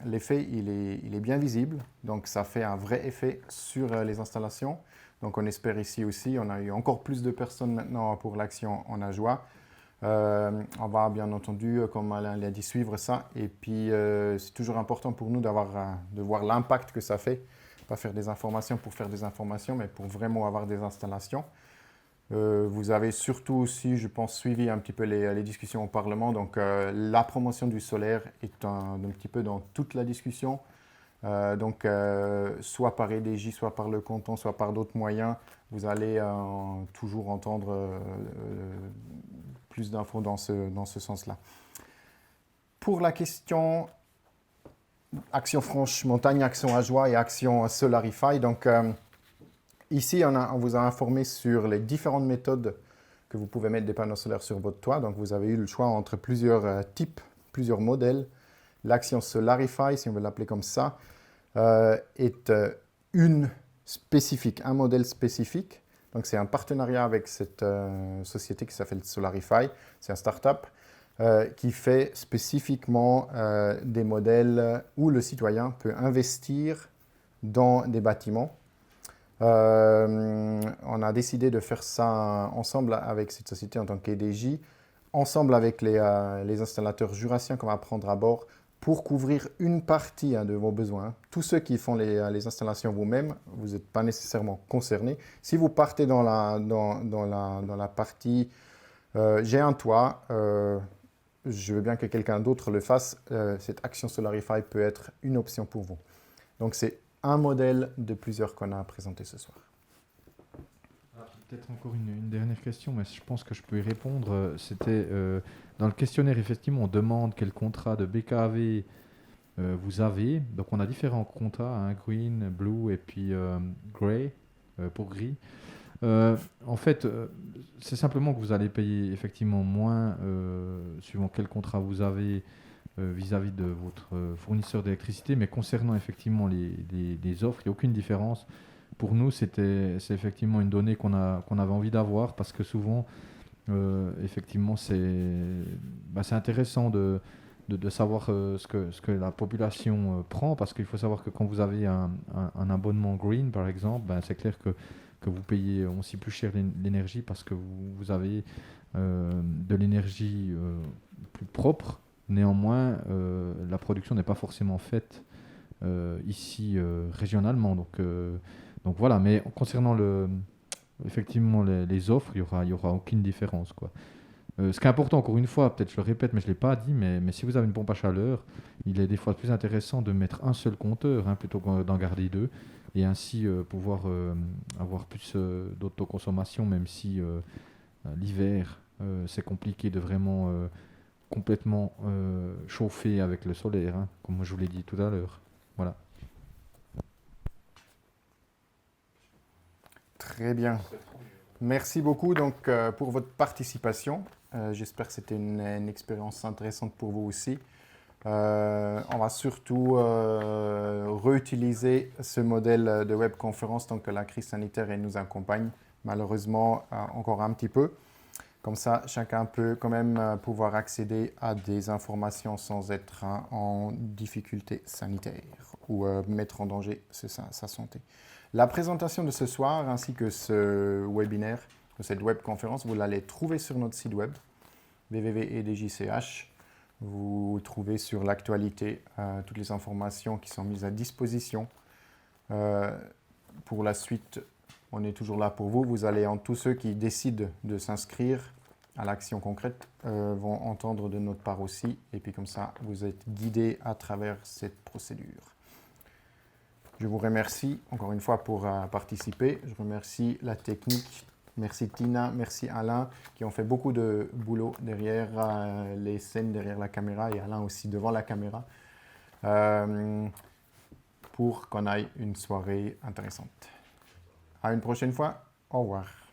l'effet il est bien visible, donc ça fait un vrai effet sur les installations. Donc on espère ici aussi, on a eu encore plus de personnes maintenant pour l'action en Ajoie. On va bien entendu, comme Alain l'a dit, suivre ça. Et puis c'est toujours important pour nous de voir l'impact que ça fait. Pas faire des informations pour faire des informations, mais pour vraiment avoir des installations. Vous avez surtout aussi, je pense, suivi un petit peu les discussions au Parlement. Donc la promotion du solaire est un petit peu dans toute la discussion. Donc, soit par EDJ, soit par le canton, soit par d'autres moyens, vous allez toujours entendre plus d'infos dans ce sens-là. Pour la question Action Franche-Montagne, Action Ajoie et Action Solarify, donc ici on vous a informé sur les différentes méthodes que vous pouvez mettre des panneaux solaires sur votre toit. Donc vous avez eu le choix entre plusieurs types, plusieurs modèles. L'action Solarify, si on veut l'appeler comme ça, est un modèle spécifique. Donc c'est un partenariat avec cette société qui s'appelle Solarify. C'est un start-up qui fait spécifiquement des modèles où le citoyen peut investir dans des bâtiments. On a décidé de faire ça ensemble avec cette société en tant qu'EDJ, ensemble avec les installateurs jurassiens qu'on va prendre à bord pour couvrir une partie de vos besoins. Tous ceux qui font les installations vous-même, vous n'êtes pas nécessairement concernés. Si vous partez dans la partie j'ai un toit, je veux bien que quelqu'un d'autre le fasse, cette action Solarify peut être une option pour vous. Donc c'est un modèle de plusieurs qu'on a présenté ce soir. Peut-être encore une dernière question, mais je pense que je peux y répondre. C'était dans le questionnaire, effectivement, on demande quel contrat de BKV vous avez. Donc on a différents contrats, hein, green, blue et puis grey pour gris. En fait, c'est simplement que vous allez payer effectivement moins suivant quel contrat vous avez vis-à-vis de votre fournisseur d'électricité, mais concernant effectivement les offres, il n'y a aucune différence. Pour nous, c'est effectivement une donnée qu'on avait envie d'avoir parce que souvent, effectivement, c'est intéressant de savoir ce que la population prend parce qu'il faut savoir que quand vous avez un abonnement green, par exemple, c'est clair que vous payez aussi plus cher l'énergie parce que vous avez de l'énergie plus propre. Néanmoins, la production n'est pas forcément faite ici régionalement. Donc voilà, mais concernant effectivement les offres, il y aura aucune différence, quoi. Ce qui est important, encore une fois, peut-être je le répète, mais je ne l'ai pas dit, mais si vous avez une pompe à chaleur, il est des fois plus intéressant de mettre un seul compteur plutôt que d'en garder deux, et ainsi pouvoir avoir plus d'autoconsommation, même si l'hiver, c'est compliqué de vraiment complètement chauffer avec le solaire, comme je vous l'ai dit tout à l'heure. Voilà. Très bien. Merci beaucoup donc, pour votre participation. J'espère que c'était une expérience intéressante pour vous aussi. On va surtout réutiliser ce modèle de webconférence tant que la crise sanitaire elle nous accompagne, malheureusement encore un petit peu. Comme ça, chacun peut quand même pouvoir accéder à des informations sans être en difficulté sanitaire ou mettre en danger sa santé. La présentation de ce soir ainsi que ce webinaire, cette webconférence, vous l'allez trouver sur notre site web www.edj.ch. Vous trouvez sur l'actualité toutes les informations qui sont mises à disposition. Pour la suite, on est toujours là pour vous. Vous allez, en tous ceux qui décident de s'inscrire, à l'action concrète vont entendre de notre part aussi. Et puis comme ça, vous êtes guidés à travers cette procédure. Je vous remercie encore une fois pour participer. Je remercie la technique. Merci Tina, merci Alain, qui ont fait beaucoup de boulot derrière les scènes, derrière la caméra, et Alain aussi devant la caméra, pour qu'on ait une soirée intéressante. À une prochaine fois. Au revoir.